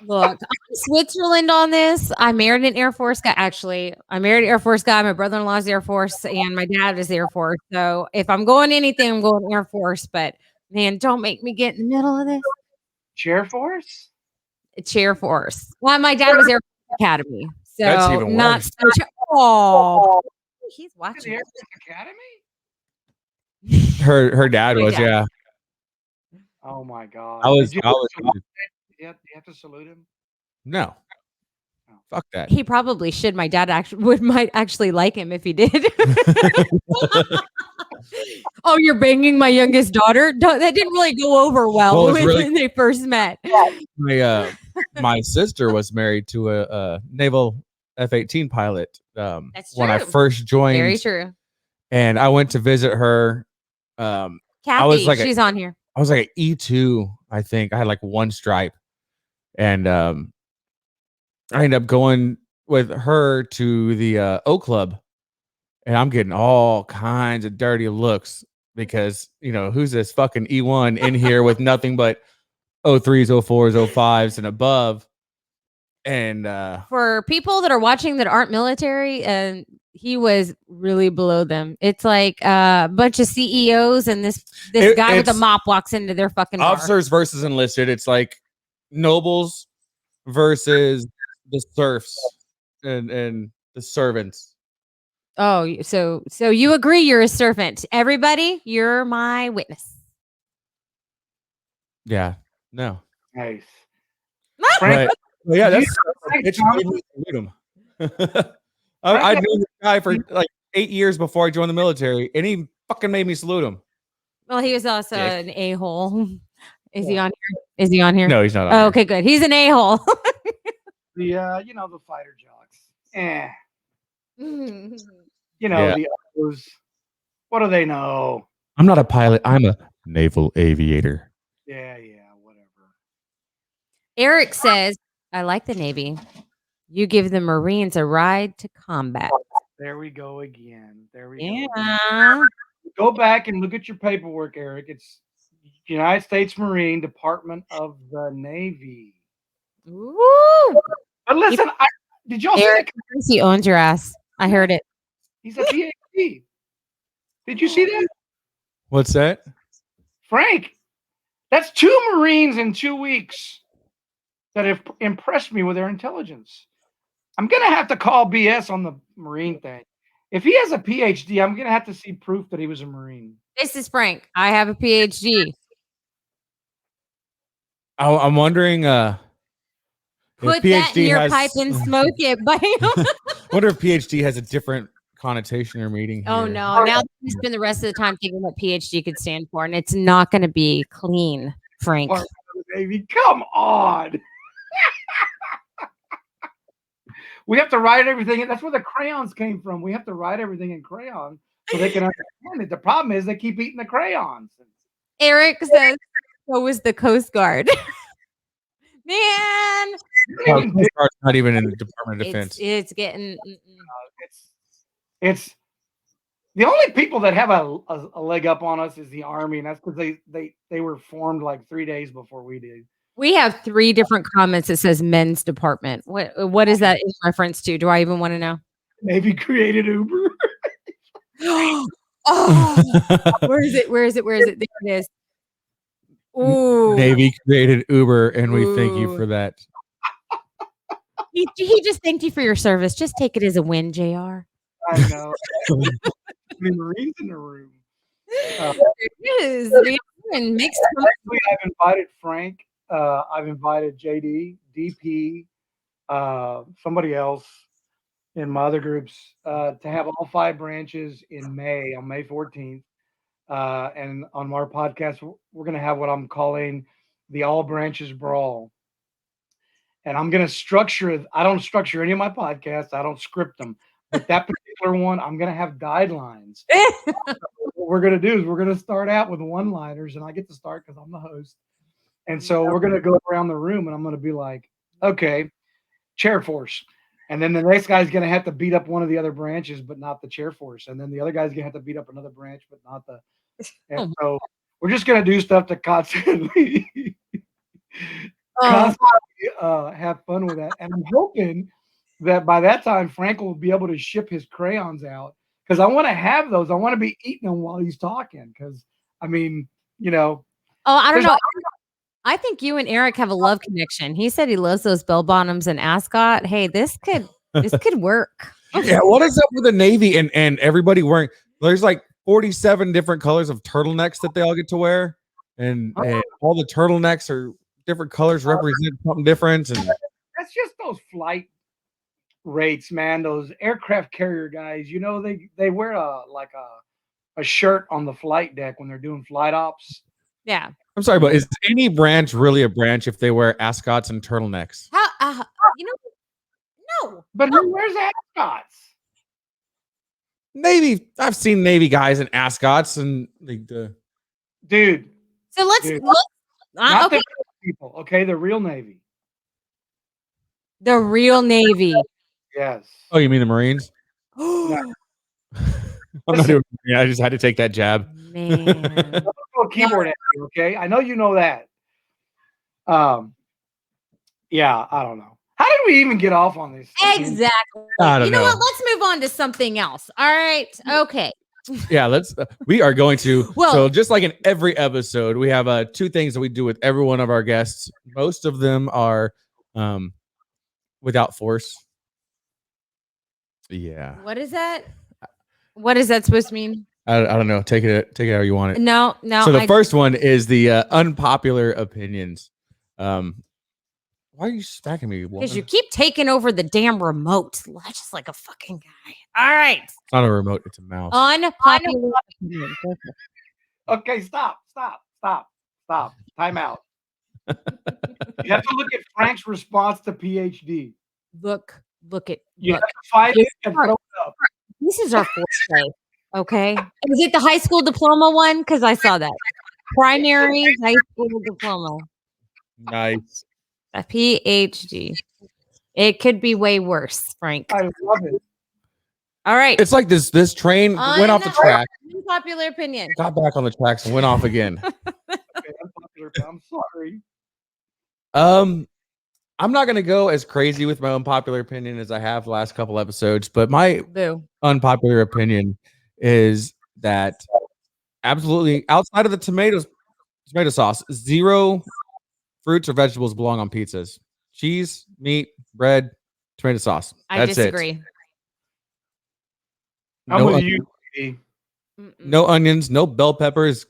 Look, I'm Switzerland on this. I married an Air Force guy. Actually, I married an Air Force guy. My brother-in-law's Air Force, and my dad is Air Force. So if I'm going anything, I'm going Air Force. But man, don't make me get in the middle of this. Chair Force? It's Air Force. Well, my dad was Air Force Academy. So That's even not worse. so. Oh, he's The watching. Air Force Academy? Her dad My was, dad. yeah. Oh my God! I was Did you have to salute him? no. Fuck that. He probably should. My dad might actually like him if he did. Oh, you're banging my youngest daughter? That didn't really go over well, Well, it's really- when they first met. My sister was married to a naval F-18 pilot. That's when I true. first joined, Very true. and I went to visit her. Kathy, was like she's on here. I was like an E2, I think. I had like one stripe, and I ended up going with her to the O Club, and I'm getting all kinds of dirty looks because who's this fucking E1 in here with nothing but 03s, 04s, 05s, and above. And For people that are watching that aren't military, and he was really below them. It's like a bunch of CEOs, and this guy with a mop walks into their fucking bar. Officers versus enlisted. It's like nobles versus the serfs and the servants. Oh, so you agree you're a servant. Everybody, you're my witness. Yeah. No. Nice. Right. Well, yeah, Did that's you- it made me salute him. I knew this guy for like 8 years before I joined the military, and he fucking made me salute him. Well, he was also Dick. an a-hole. Is he on here? Is he on here? No, he's not on Oh, here. okay, good. He's an a-hole. The fighter jocks. Mm. Yeah. The others. What do they know? I'm not a pilot. I'm a naval aviator. Yeah, whatever. Eric says, I like the Navy. You give the Marines a ride to combat. There we go again. Yeah. Go back and look at your paperwork, Eric. It's United States Marine Department of the Navy. Woo! But listen, did y'all see Eric, he owns your ass. I heard it. He's a PhD. Did you see that? What's that? Frank, that's 2 Marines in 2 weeks that have impressed me with their intelligence. I'm going to have to call BS on the Marine thing. If he has a PhD, I'm going to have to see proof that he was a Marine. This is Frank. I have a PhD. I'm wondering Put if that in PhD your has, pipe and smoke it. wonder if PhD has a different connotation or meaning. Oh, here. no. Now you spend the rest of the time thinking what PhD could stand for, and it's not going to be clean, Frank. Department of the Navy, come on. We have to write everything. That's where the crayons came from. We have to write everything in crayon so they can understand it. The problem is they keep eating the crayons. Eric says, so was the Coast Guard. Man. Coast Guard's not even in the Department of Defense. It's getting. It's the only people that have a leg up on us is the Army, and that's because they were formed like 3 days before we did. We have 3 different comments that says men's department. What is that in reference to? Do I even want to know? Navy created Uber. Oh, where is it? There it is. Ooh. Navy created Uber, and we thank you for that. He just thanked you for your service. Just take it as a win, JR. I know. The Marines in the room. It is. Actually, I've invited Frank. I've invited JD, DP, somebody else in my other groups to have all 5 branches on May 14th. And on our podcast, we're going to have what I'm calling the All Branches Brawl. And I'm going to structure it. I don't structure any of my podcasts. I don't script them. But that particular one, I'm gonna have guidelines. What we're gonna do is we're gonna start out with one-liners, and I get to start because I'm the host. And so we're gonna go around the room, and I'm gonna be like, "Okay, chair force," and then the next guy's gonna have to beat up one of the other branches, but not the chair force, and then the other guy's gonna have to beat up another branch, but not the. And so we're just gonna do stuff to constantly, constantly have fun with that. And I'm hoping that by that time Frank will be able to ship his crayons out because I want to have those. I want to be eating them while he's talking because I mean, Oh, I don't know. I think you and Eric have a love connection. He said he loves those bell bottoms and ascot. Hey, this could work. Yeah, what is up with the Navy and everybody wearing? There's like 47 different colors of turtlenecks that they all get to wear, and all the turtlenecks are different colors, represent something different. And that's just those flight rates, man. Those aircraft carrier guys, they wear a shirt on the flight deck when they're doing flight ops. Yeah. I'm sorry, but is any branch really a branch if they wear ascots and turtlenecks? How no. But who wears ascots? Navy. I've seen Navy guys in ascots and dude. So let's not okay. the people, okay? The real Navy. The real Navy. Yes. Oh, you mean the Marines? I'm not doing. Yeah, I just had to take that jab. Man. Keyboard at you, okay? I know you know that. Yeah, I don't know. How did we even get off on this? Exactly. I don't know. What? Let's move on to something else. All right. Okay. Yeah, let's. We are going to. Well, so just like in every episode, we have two things that we do with every one of our guests. Most of them are without force. Yeah. What is that? What is that supposed to mean? I don't know. Take it how you want it. No. So the first one is the unpopular opinions. Why are you smacking me? Because you keep taking over the damn remote. Just like a fucking guy. All right. It's not a remote. It's a mouse. Unpopular opinion. Okay, stop. Time out. You have to look at Frank's response to PhD. Look at. You have to fight it and throw it up. This is our forte. Okay. Is it the high school diploma one? Because I saw that. Primary high school diploma. Nice. A PhD. It could be way worse, Frank. I love it. All right. It's like this train went off the track. Unpopular opinion. Got back on the tracks and went off again. Okay, unpopular, I'm sorry. I'm not going to go as crazy with my unpopular opinion as I have the last couple episodes, but my unpopular opinion is that absolutely outside of the tomato sauce, zero fruits or vegetables belong on pizzas. Cheese, meat, bread, tomato sauce. I That's disagree. It. I'm with you. No onions, no bell peppers.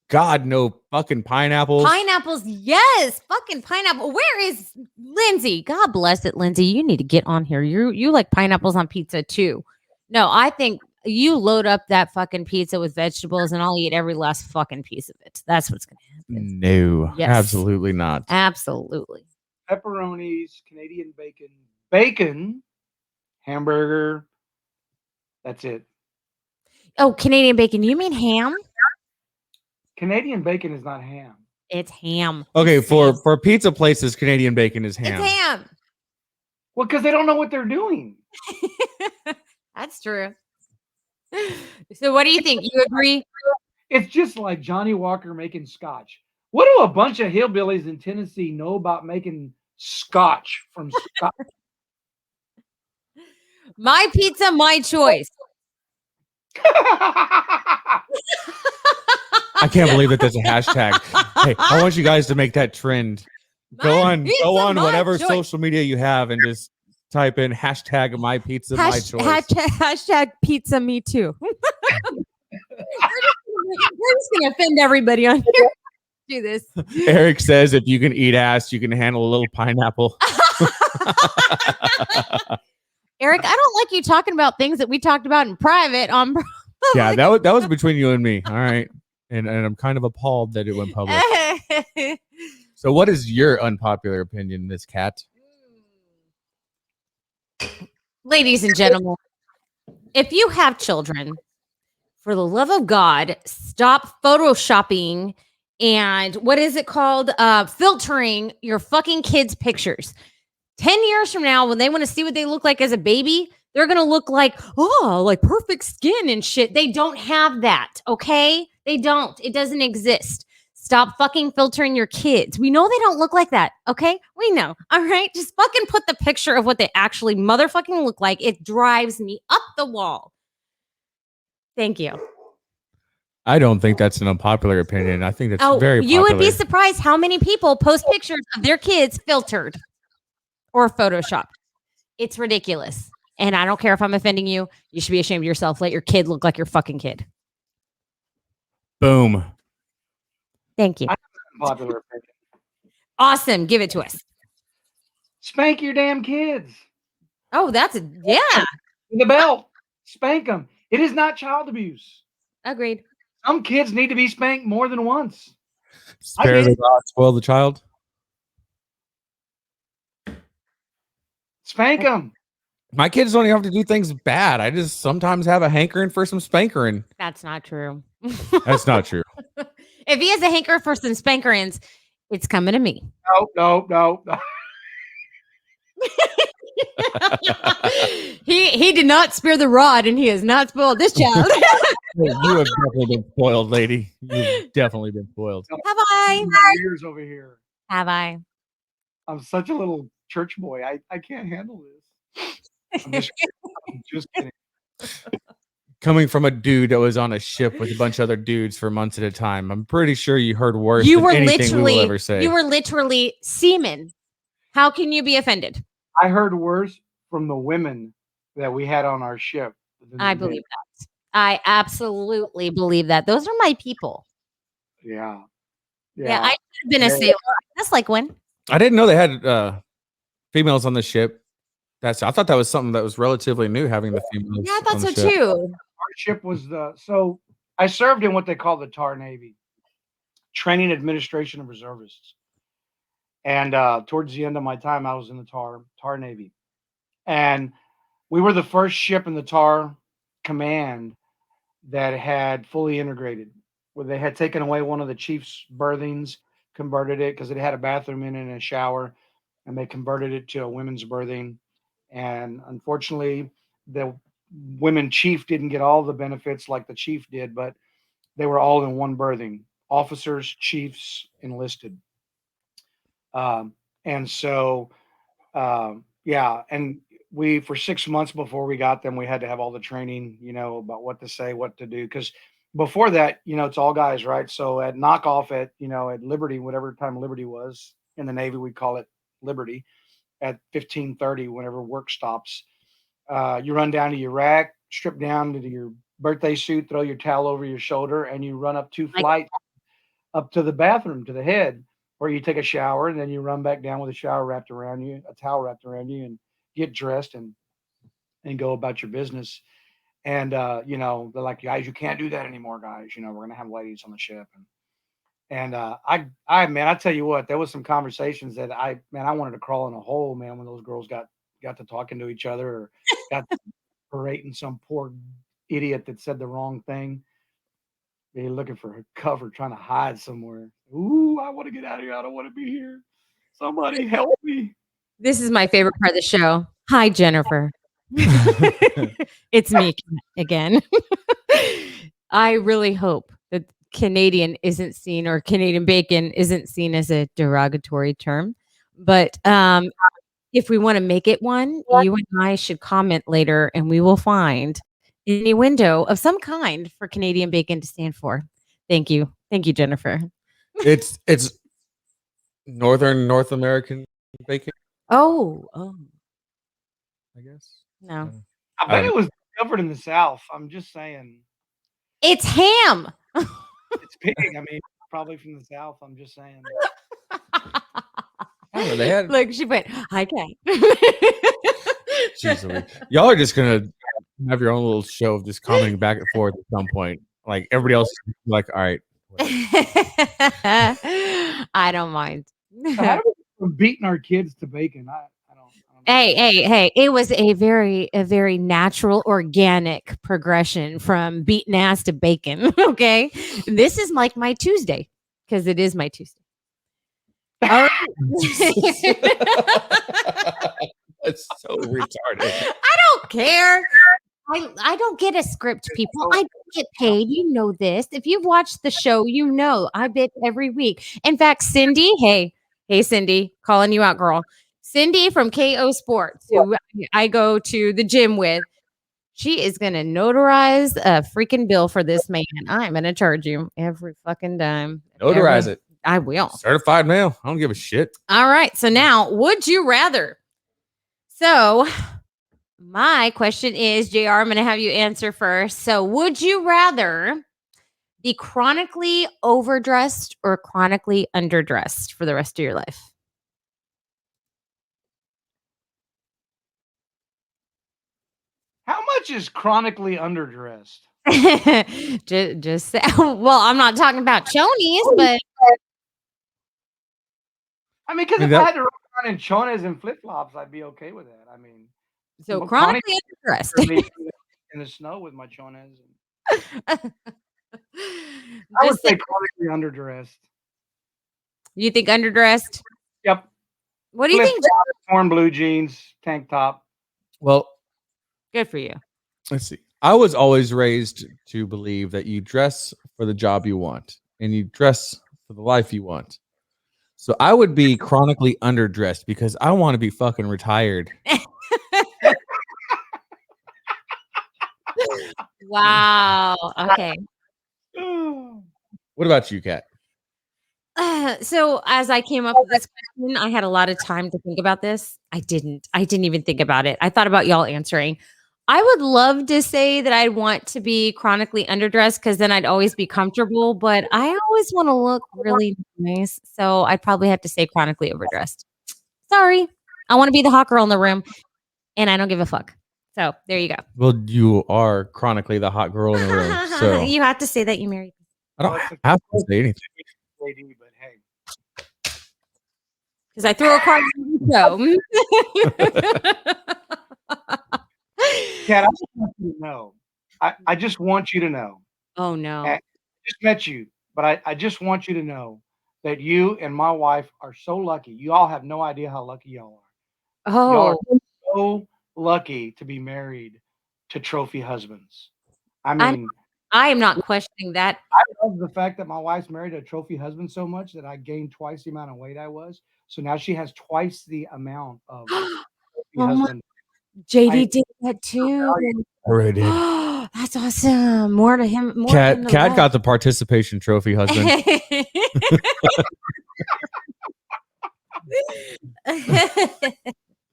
God, no fucking pineapples. Pineapples, yes, fucking pineapple. Where is Lindsay? God bless it, Lindsay. You need to get on here. You like pineapples on pizza too. No, I think you load up that fucking pizza with vegetables, and I'll eat every last fucking piece of it. That's what's gonna happen. No, yes. Absolutely not. Absolutely. Pepperonis, Canadian bacon, hamburger. That's it. Oh, Canadian bacon. You mean ham? Canadian bacon is not ham. It's ham. Okay, for pizza places, Canadian bacon is ham. It's ham. Well, because they don't know what they're doing. That's true. So what do you think? You agree? It's just like Johnny Walker making scotch. What do a bunch of hillbillies in Tennessee know about making scotch from scotch? My pizza, my choice. I can't believe that there's a hashtag. Hey, I want you guys to make that trend. Go on whatever social media you have and just type in hashtag my pizza, my choice. Hashtag pizza, me too. We're just gonna offend everybody on here. Do this. Eric says if you can eat ass, you can handle a little pineapple. Eric, I don't like you talking about things that we talked about in private on. Yeah, that was between you and me. All right. And I'm kind of appalled that it went public. So what is your unpopular opinion, Miss Cat? Ladies and gentlemen, If you have children, for the love of God, stop photoshopping and what is it called? Filtering your fucking kids' pictures. 10 years from now, when they want to see what they look like as a baby, they're going to look like, oh, like perfect skin and shit. They don't have that, okay? They don't. It doesn't exist. Stop fucking filtering your kids. We know they don't look like that, okay? We know, all right? Just fucking put the picture of what they actually motherfucking look like. It drives me up the wall. Thank you. I don't think that's an unpopular opinion. I think that's very popular. You would be surprised how many people post pictures of their kids filtered or photoshopped. It's ridiculous. And I don't care if I'm offending you. You should be ashamed of yourself. Let your kid look like your fucking kid. Boom. Thank you. Popular opinion. Awesome. Give it to us. Spank your damn kids. Oh, yeah. With a belt. Spank them. It is not child abuse. Agreed. Some kids need to be spanked more than once. Spare the rod, spoil the child. Spank them. My kids don't even have to do things bad. I just sometimes have a hankering for some spankering. That's not true. That's not true. If he has a hanker for some spankerings, it's coming to me. No. He did not spare the rod, and he has not spoiled this child. You have definitely been spoiled, lady. You've definitely been spoiled. Have I? Years over here. Have I? I'm such a little church boy. I can't handle this. I'm just kidding. Coming from a dude that was on a ship with a bunch of other dudes for months at a time, I'm pretty sure you heard worse You than were anything we will literally, ever say. you were literally semen. How can you be offended? I heard worse from the women that we had on our ship. I believe that. I absolutely believe that. Those are my people. Yeah. I could have been a sailor. That's like one. I didn't know they had females on the ship. I thought that was something that was relatively new, having the females. Yeah, I thought on so the ship. too. Our ship was so I served in what they call the TAR Navy, Training Administration of Reservists. And towards the end of my time, I was in the TAR Navy. And we were the first ship in the TAR command that had fully integrated, where they had taken away one of the chief's berthings, converted it because it had a bathroom in it and a shower, and they converted it to a women's berthing. And unfortunately, the women chief didn't get all the benefits like the chief did, but they were all in one berthing: officers, chiefs, enlisted. And so, yeah, and we, for 6 months before we got them, we had to have all the training, about what to say, what to do. Because before that, it's all guys, right? So at knockoff at Liberty, whatever time Liberty was in the Navy, we call it Liberty, at 15:30, whenever work stops, you run down to your rack, strip down to your birthday suit, throw your towel over your shoulder, and you run up 2 flights up to the bathroom, to the head, where you take a shower, and then you run back down with a shower wrapped around you, a towel wrapped around you, and get dressed and go about your business. And they're like, guys, you can't do that anymore, guys. We're gonna have ladies on the ship. And I tell you what, there was some conversations that I wanted to crawl in a hole, man, when those girls got to talking to each other, or got to berating some poor idiot that said the wrong thing. They're looking for a cover, trying to hide somewhere. Ooh, I want to get out of here. I don't want to be here. Somebody help me. This is my favorite part of the show. Hi, Jennifer. It's me again. I really hope that Canadian isn't seen, or Canadian bacon isn't seen, as a derogatory term. But if we want to make it one, you and I should comment later, and we will find any window of some kind for Canadian bacon to stand for. Thank you. Thank you, Jennifer. It's Northern North American bacon. Oh, I guess. no. I bet it was covered in the South. I'm just saying. It's ham. It's pig. I mean, probably from the South. I'm just saying. Oh, they had. Look, she went, okay. Jeez, y'all are just gonna have your own little show of just commenting back and forth at some point. Like everybody else is like, all right. I don't mind. So how do we go from beating our kids to bacon? I don't Hey! It was a very natural, organic progression from beaten ass to bacon. Okay, this is like my Tuesday because it is my Tuesday. All right. That's so retarded. I don't care. I don't get a script, people. I don't get paid. You know this. If you've watched the show, you know I bid every week. In fact, Cindy, hey, Cindy, calling you out, girl. Cindy from KO Sports, who I go to the gym with, she is gonna notarize a freaking bill for this man. I'm gonna charge you every fucking dime. Notarize it. I will. Certified mail. I don't give a shit. All right. So now, would you rather? So my question is, JR, I'm going to have you answer first. So, would you rather be chronically overdressed or chronically underdressed for the rest of your life? How much is chronically underdressed? just say, well, I'm not talking about chonies, but I mean, because if I had to run around in chones and flip flops, I'd be okay with that. I mean, so chronically underdressed. In the snow with my chones. I would say chronically underdressed. You think underdressed? Yep. What do you think? Torn blue jeans, tank top. Well, good for you. Let's see. I was always raised to believe that you dress for the job you want and you dress for the life you want. So I would be chronically underdressed because I want to be fucking retired. Wow. Okay. What about you, Kat? So as I came up with this question, I had a lot of time to think about this. I didn't even think about it. I thought about y'all answering. I would love to say that I'd want to be chronically underdressed because then I'd always be comfortable, but I always want to look really nice. So I'd probably have to say chronically overdressed. Sorry. I want to be the hot girl in the room and I don't give a fuck. So there you go. Well, you are chronically the hot girl in the room. So you have to say that you married. I don't have to say anything. But hey. Because I threw a card in the show. Kat, I just want you to know. I just want you to know. Oh no. I just met you, but I just want you to know that you and my wife are so lucky. You all have no idea how lucky y'all are. Oh. Y'all are so lucky to be married to trophy husbands. I mean, I am not questioning that. I love the fact that my wife's married a trophy husband so much that I gained twice the amount of weight I was. So now she has twice the amount of trophy husband. JD did that too. I really did. That's awesome. More to him. Kat got the participation trophy husband.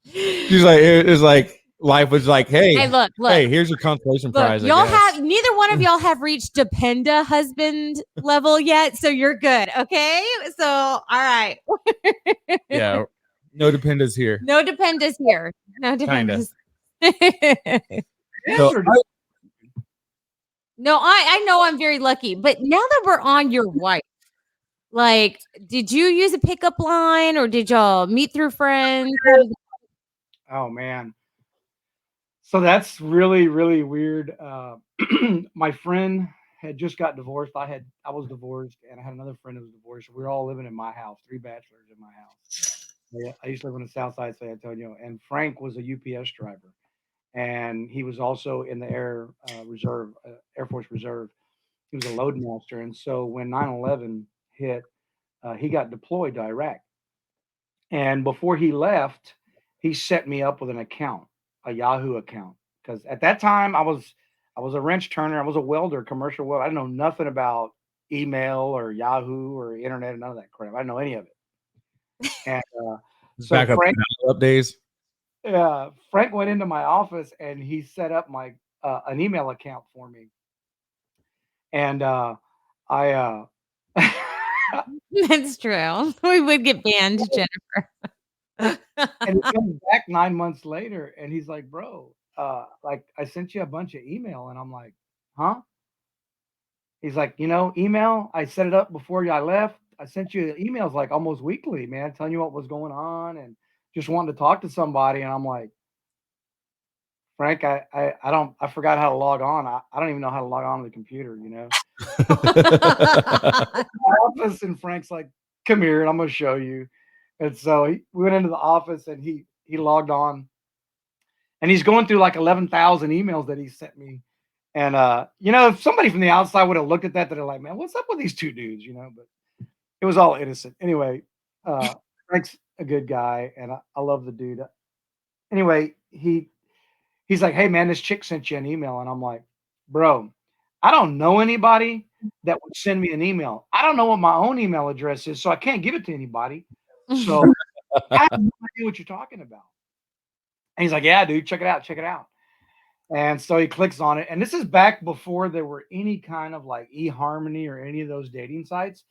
She's like, it was like life was like, hey, look, hey, here's your consolation prize. Y'all have neither one of y'all have reached Dependa husband level yet, so you're good. Okay, so all right. Yeah, no Dependas here. No Dependas here. No Dependas. No, I know I'm very lucky, but now that we're on your wife, like, did you use a pickup line or did y'all meet through friends? Oh man. So that's really, really weird. My friend had just got divorced. I was divorced and I had another friend who was divorced. We were all living in my house, 3 bachelors in my house. I used to live on the south side of San Antonio, and Frank was a UPS driver. And he was also in the Air Force Reserve. He was a load master. And so when 9/11 hit, he got deployed to Iraq. And before he left, he set me up with an account, a Yahoo account. Because at that time I was a wrench turner, I was a welder, commercial welder. I didn't know nothing about email or Yahoo or internet, none of that crap. I didn't know any of it. And so back Frank, up days. Yeah, Frank went into my office and he set up my an email account for me. And I That's true. We would get banned, Jennifer. And he comes back 9 months later and he's like, bro, like I sent you a bunch of email. And I'm like, huh? He's like, email, I set it up before I left. I sent you emails like almost weekly, man, telling you what was going on and just wanting to talk to somebody. And I'm like, Frank, I forgot how to log on. I don't even know how to log on to the computer, you know. Office, and Frank's like, come here, and I'm gonna show you. And so we went into the office, and he logged on, and he's going through like 11,000 emails that he sent me. And you know, if somebody from the outside would have looked at that, they're like, man, what's up with these two dudes, you know? But it was all innocent. Anyway, Frank's a good guy, and I love the dude. Anyway, he's like, hey man, this chick sent you an email, and I'm like, bro, I don't know anybody that would send me an email. I don't know what my own email address is, so I can't give it to anybody. So I have no idea what you're talking about. And he's like, yeah, dude, check it out, check it out. And so he clicks on it. And this is back before there were any kind of like eHarmony or any of those dating sites.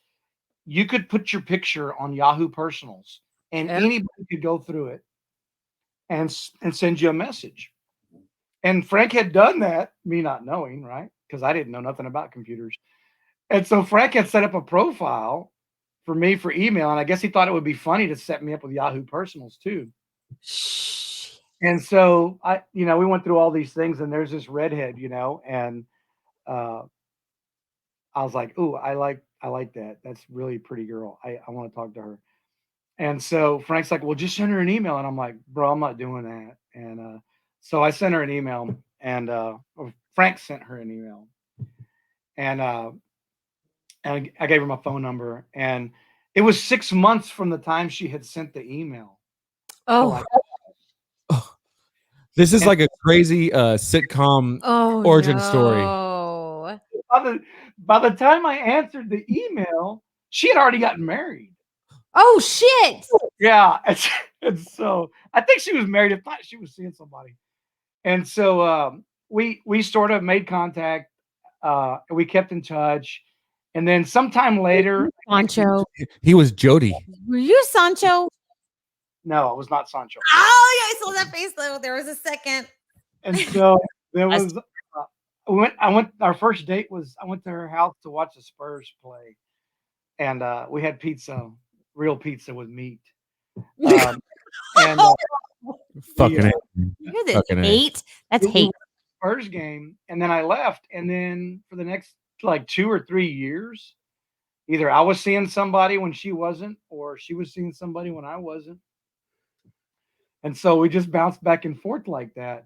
You could put your picture on Yahoo Personals, and anybody could go through it and send you a message. And Frank had done that, me not knowing, right? Because I didn't know nothing about computers. And so Frank had set up a profile for me for email, and I guess he thought it would be funny to set me up with Yahoo Personals too. And so we went through all these things, and there's this redhead, and I was like, "Ooh, I like that. That's really a pretty girl. I want to talk to her." And so Frank's like, "Well, just send her an email," and I'm like, "Bro, I'm not doing that." And so I sent her an email, and Frank sent her an email, and I gave her my phone number, and it was 6 months from the time she had sent the email. Oh. This is like a crazy sitcom origin story. By the time I answered the email, she had already gotten married. Oh shit! Yeah, and so I think she was married. If not, she was seeing somebody. And so we sort of made contact. We kept in touch, and then sometime later, Sancho. He was Jody. Were you Sancho? No, I was not Sancho. Oh yeah, I saw that face though. There was a second. And so there was. I went. Our first date was I went to her house to watch the Spurs play, and we had pizza, real pizza with meat. And fucking hate. That's hate. Spurs game, and then I left, and then for the next like 2 or 3 years, either I was seeing somebody when she wasn't, or she was seeing somebody when I wasn't. And so we just bounced back and forth like that.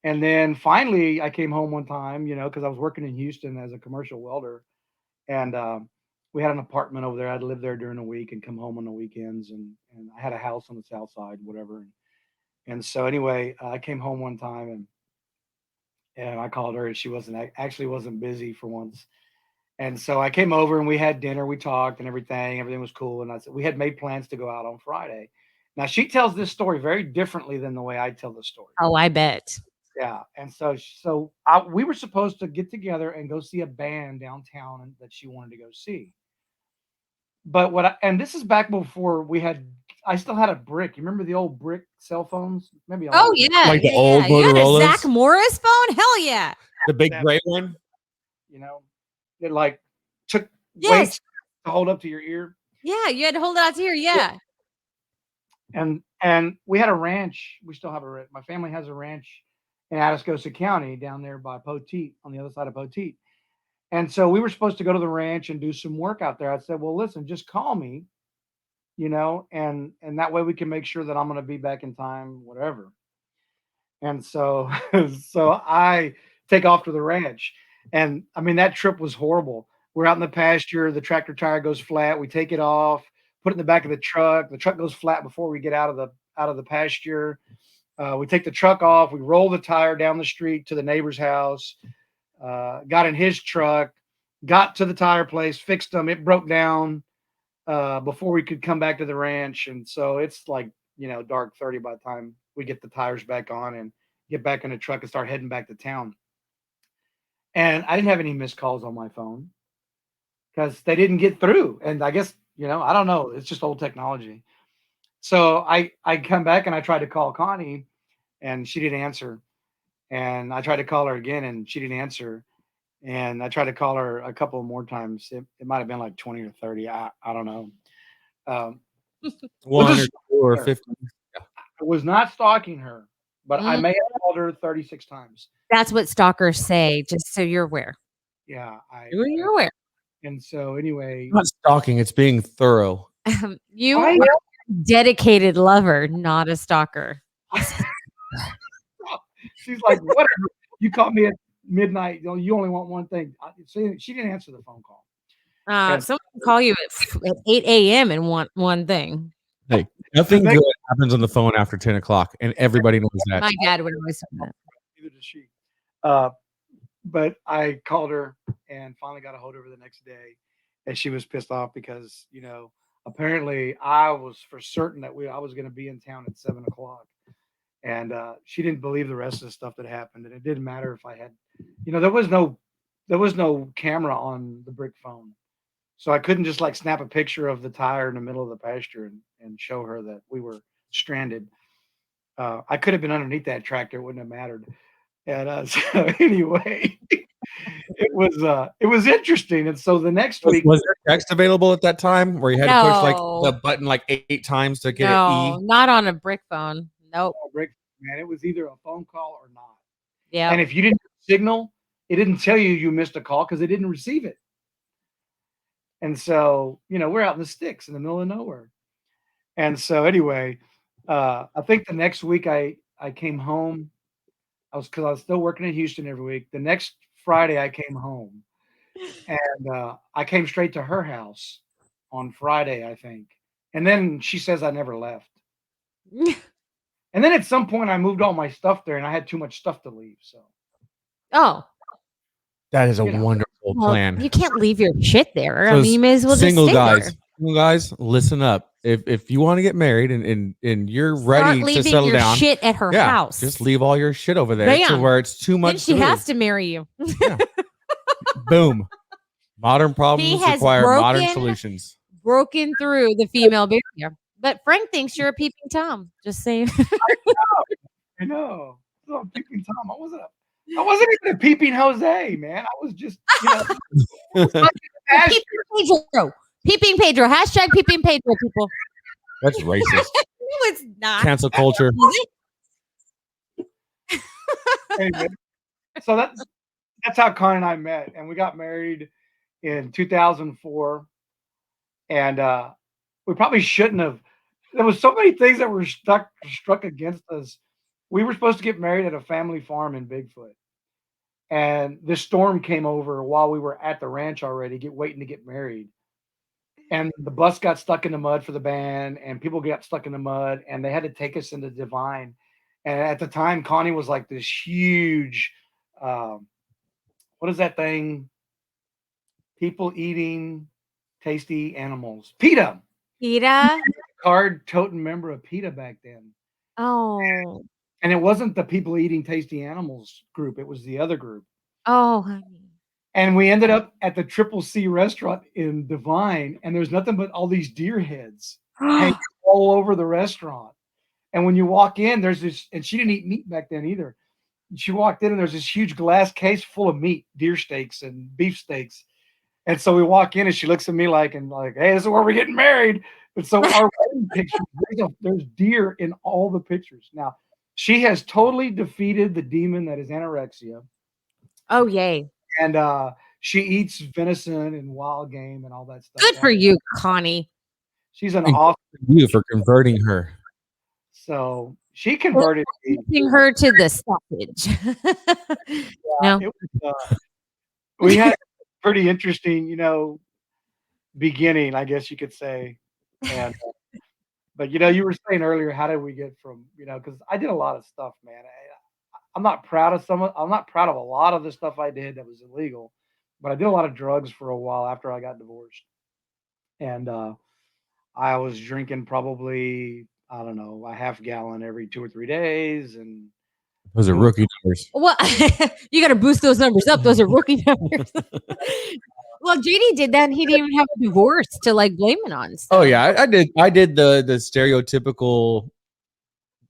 And then finally, I came home one time, because I was working in Houston as a commercial welder, and we had an apartment over there. I'd live there during the week and come home on the weekends, and I had a house on the south side, whatever. And so anyway, I came home one time, and I called her, and she wasn't busy for once. And so I came over, and we had dinner, we talked and everything was cool. And I said, we had made plans to go out on Friday. Now she tells this story very differently than the way I tell the story. Oh, I bet. Yeah. And so we were supposed to get together and go see a band downtown that she wanted to go see. But and this is back before I still had a brick. You remember the old brick cell phones? Maybe. Oh yeah, like the old Motorola's. You had a Zach Morris phone? Hell yeah. The big gray one. It like took weights to hold up to your ear. Yeah, you had to hold it out to here. Yeah. And we had a ranch. We still have a ranch. My family has a ranch in Atascosa County down there by Poteet, on the other side of Poteet. And so we were supposed to go to the ranch and do some work out there. I said, well, listen, just call me, and that way we can make sure that I'm going to be back in time, whatever. And so, so I take off to the ranch, and I mean, that trip was horrible. We're out in the pasture. The tractor tire goes flat. We take it off, put it in the back of the truck. The truck goes flat before we get out of the pasture. We take the truck off. We roll the tire down the street to the neighbor's house. Got in his truck, got to the tire place, fixed them. It broke down before we could come back to the ranch. And so it's like, dark 30 by the time we get the tires back on and get back in the truck and start heading back to town. And I didn't have any missed calls on my phone because they didn't get through. And I guess, I don't know. It's just old technology. So I come back and I tried to call Connie, and she didn't answer. And I tried to call her again, and she didn't answer. And I tried to call her a couple more times. It might have been like 20 or 30. I don't know. 100 or 50. I was not stalking her, but I Mm, may have called her 36 times. that's what stalkers say, just so you're aware. Yeah, You're aware. and so anyway, Not stalking, it's being thorough. You I are a dedicated lover, not a stalker. she's like, whatever. You called me at midnight. You only want one thing. She didn't answer the phone call. And Someone can call you at 8 a.m. and want one thing. Hey, the nothing next, good happens on the phone after 10 o'clock, and everybody knows that. My dad would always say that. neither does she. Uh, but I called her and finally got a hold of her the next day, and she was pissed off because apparently I was for certain that I was going to be in town at 7 o'clock, and she didn't believe the rest of the stuff that happened, and it didn't matter if I had, there was no camera on the brick phone, so I couldn't just like snap a picture of the tire in the middle of the pasture and show her that we were stranded. I could have been underneath that tractor; it wouldn't have mattered. And so anyway, it was interesting. And so the next week, Was there text available at that time where you had to push like No. the button like eight times to get an E? No, not on a brick phone. Nope. man, it was either a phone call or not. Yeah. And if you didn't signal, it didn't tell you missed a call because it didn't receive it. And so we're out in the sticks in the middle of nowhere. And so anyway, I think the next week I came home. Because I was still working in Houston every week. The next Friday I came home, and I came straight to her house on Friday, I think. And then she says I never left. And then at some point I moved all my stuff there, and I had too much stuff to leave. So Oh, That is a wonderful well, plan. you can't leave your shit there. So I mean, you may as well just single stay guys, there. single guys, listen up. If you want to get married and you're Start ready to leaving settle your down, shit at her house. just leave all your shit over there to Bam. where it's too much. Then she to has move. to marry you. Boom. Modern problems has require modern broken- solutions. Broken through the female barrier. But Frank thinks you're a peeping Tom. Just saying. I know. So peeping Tom. I wasn't even a peeping Jose, man. I was just Peeping Pedro. Peeping Pedro. Hashtag peeping Pedro, people. That's racist. No, it's not. Cancel culture. anyway, so that's how Connie and I met, and we got married in 2004. And we probably shouldn't have. There was so many things that were struck against us. We were supposed to get married at a family farm in Bigfoot, and this storm came over while we were at the ranch already, waiting to get married. And the bus got stuck in the mud for the band, and people got stuck in the mud, and they had to take us into Divine. And at the time, Connie was like this huge, what is that thing? People eating tasty animals. PETA. PETA? Card-toting member of PETA back then. Oh. And it wasn't the people eating tasty animals group. It was the other group. Oh, honey. And we ended up at the Triple C restaurant in Divine, and there's nothing but all these deer heads hanging all over the restaurant. And when you walk in, there's this, and she didn't eat meat back then either. She walked in, and there's this huge glass case full of meat, deer steaks and beef steaks. And so we walk in, and she looks at me like, hey, this is where we're getting married. And so our wedding pictures, there's deer in all the pictures. Now, she has totally defeated the demon that is anorexia. Oh, yay. And she eats venison and wild game and all that stuff. Good for you, Connie. She's an awesome. You for converting her. So she converted me. Taking her to the sausage. No. It was, we had a pretty interesting, beginning, I guess you could say. And but you were saying earlier, how did we get from because I did a lot of stuff, man. I'm not proud of I'm not proud of a lot of the stuff I did that was illegal, but I did a lot of drugs for a while after I got divorced. And I was drinking probably, I don't know, a half gallon every 2 or 3 days. And those are rookie numbers. Well, you got to boost those numbers up. Those are rookie numbers. Well, JD did that, and he didn't even have a divorce to blame it on. So. Oh yeah, I did the stereotypical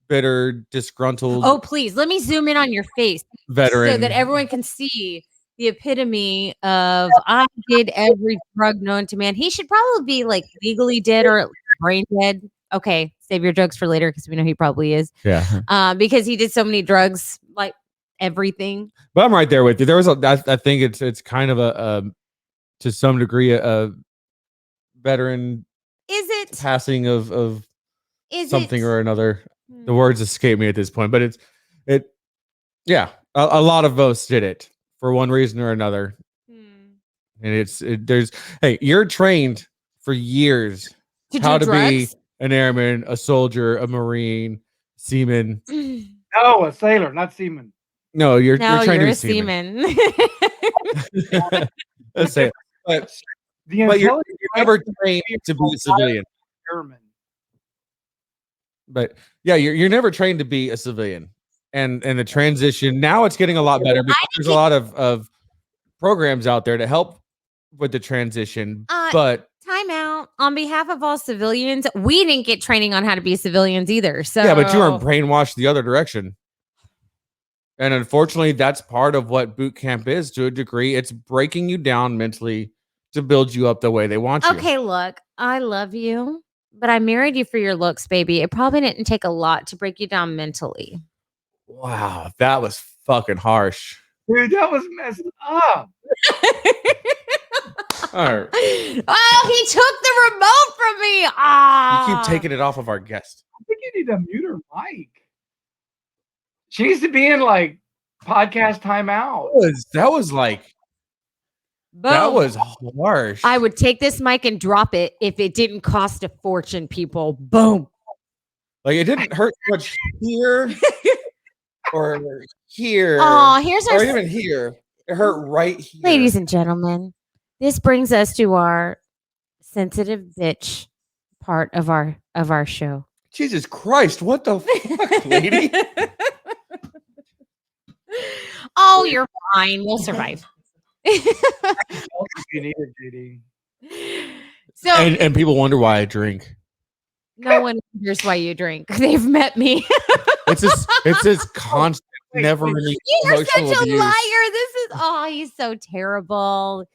bitter, disgruntled. Oh, please let me zoom in on your face, veteran, so that everyone can see the epitome of I did every drug known to man. He should probably be legally dead or brain dead. Okay, save your jokes for later because we know he probably is. Yeah. Because he did so many drugs, like everything. But I'm right there with you. There was I think it's kind of a to some degree a veteran Is it passing of is something it, or another. The words escape me at this point, but yeah, a lot of us did it for one reason or another. And hey, you're trained for years to to be an airman, a soldier, a Marine, seaman. No, a sailor, not seaman. No, you're trained to you're be a seaman. Let's say it. But The you're intelligence never trained to be a civilian. airman. But yeah, you're never trained to be a civilian. And the transition, now it's getting a lot better because there's a lot of programs out there to help with the transition. But time out. On behalf of all civilians, we didn't get training on how to be civilians either. So yeah, but you were brainwashed the other direction. And unfortunately, that's part of what boot camp is to a degree. It's breaking you down mentally to build you up the way they want you. Okay, look, I love you, but I married you for your looks, baby. It probably didn't take a lot to break you down mentally. Wow, that was fucking harsh. Dude, that was messed up. All right. Oh, he took the remote from me. You keep taking it off of our guest. I think you need to mute her mic. She needs to be in like podcast timeout. That was like Boom. That was harsh. I would take this mic and drop it if it didn't cost a fortune, people. Boom. Like it didn't hurt much here or here. Oh, here's our even here. It hurt right here. Ladies and gentlemen, this brings us to our sensitive bitch part of our show. Jesus Christ, what the fuck, lady? Oh, you're fine. We'll survive. You need it, JD. So and people wonder why I drink. No one wonders why you drink. They've met me. It's this constant, never really. You're such a abuse. liar. He's so terrible.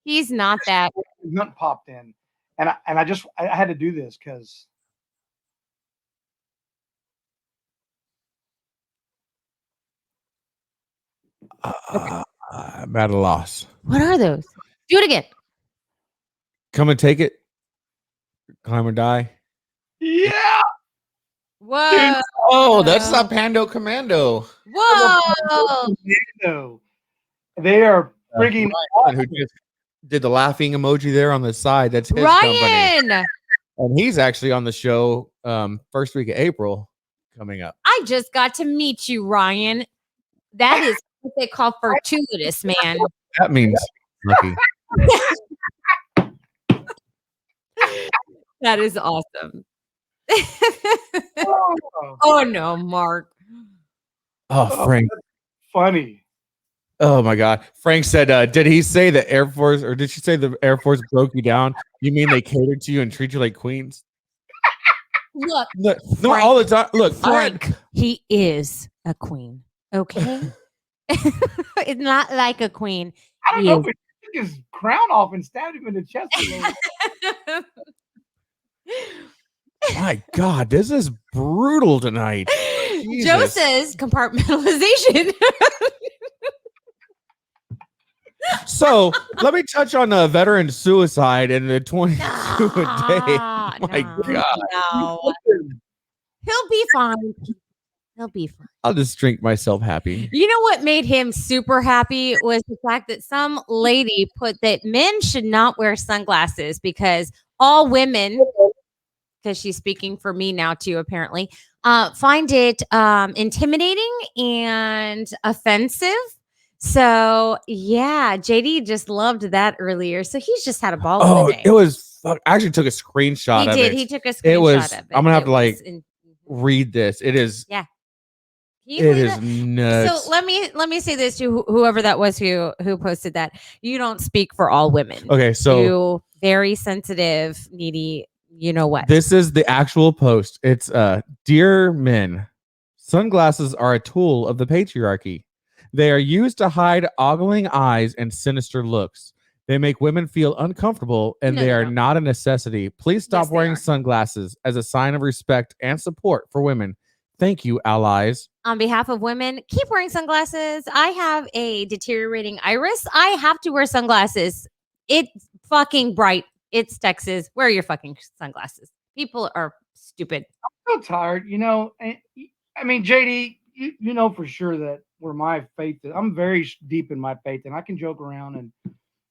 He's not that. Nothing popped in, and I had to do this because. I'm at a loss. What are those? Do it again. Come and take it. Climb or die. Yeah. Whoa. Oh, that's not Pando Commando. Whoa. Commando. They are frigging. Ryan, who just did the laughing emoji there on the side. That's his company. And he's actually on the show first week of April coming up. I just got to meet you, Ryan. That is what they call fortuitous, man. That means lucky. That is awesome. Oh no, Mark. Oh, Frank. Funny. Oh my God. Frank said, did he say the Air Force, or did she say the Air Force broke you down? You mean they catered to you and treat you like queens? Look, No, Frank, all the time. Look, Frank, he is a queen. Okay. It's not like a queen. I don't know if he took his crown off and stabbed him in the chest. My God, this is brutal tonight. Joe says compartmentalization. So let me touch on veteran suicide and the 22 a day. My God. No. He'll be fine. He'll be fine. I'll just drink myself happy. You know what made him super happy was the fact that some lady put that men should not wear sunglasses because all women, because she's speaking for me now too, apparently, find it intimidating and offensive. So yeah, JD just loved that earlier. So he's just had a ball of the day. It was. I actually took a screenshot of it. He took a screenshot It was. of it. I'm gonna have to read this. It is. Yeah. It is nuts. So let me say this to whoever that was who posted that. You don't speak for all women. Okay, so you very sensitive, needy. You know what? This is the actual post. It's dear men, sunglasses are a tool of the patriarchy. They are used to hide ogling eyes and sinister looks. They make women feel uncomfortable and No, they they are don't. not a necessity. Please stop Yes, they wearing are. sunglasses as a sign of respect and support for women. Thank you, allies. On behalf of women, keep wearing sunglasses. I have a deteriorating iris. I have to wear sunglasses. It's fucking bright. It's Texas. Wear your fucking sunglasses. People are stupid. I'm so tired, I mean, JD, you know for sure that where my faith is, I'm very deep in my faith, and I can joke around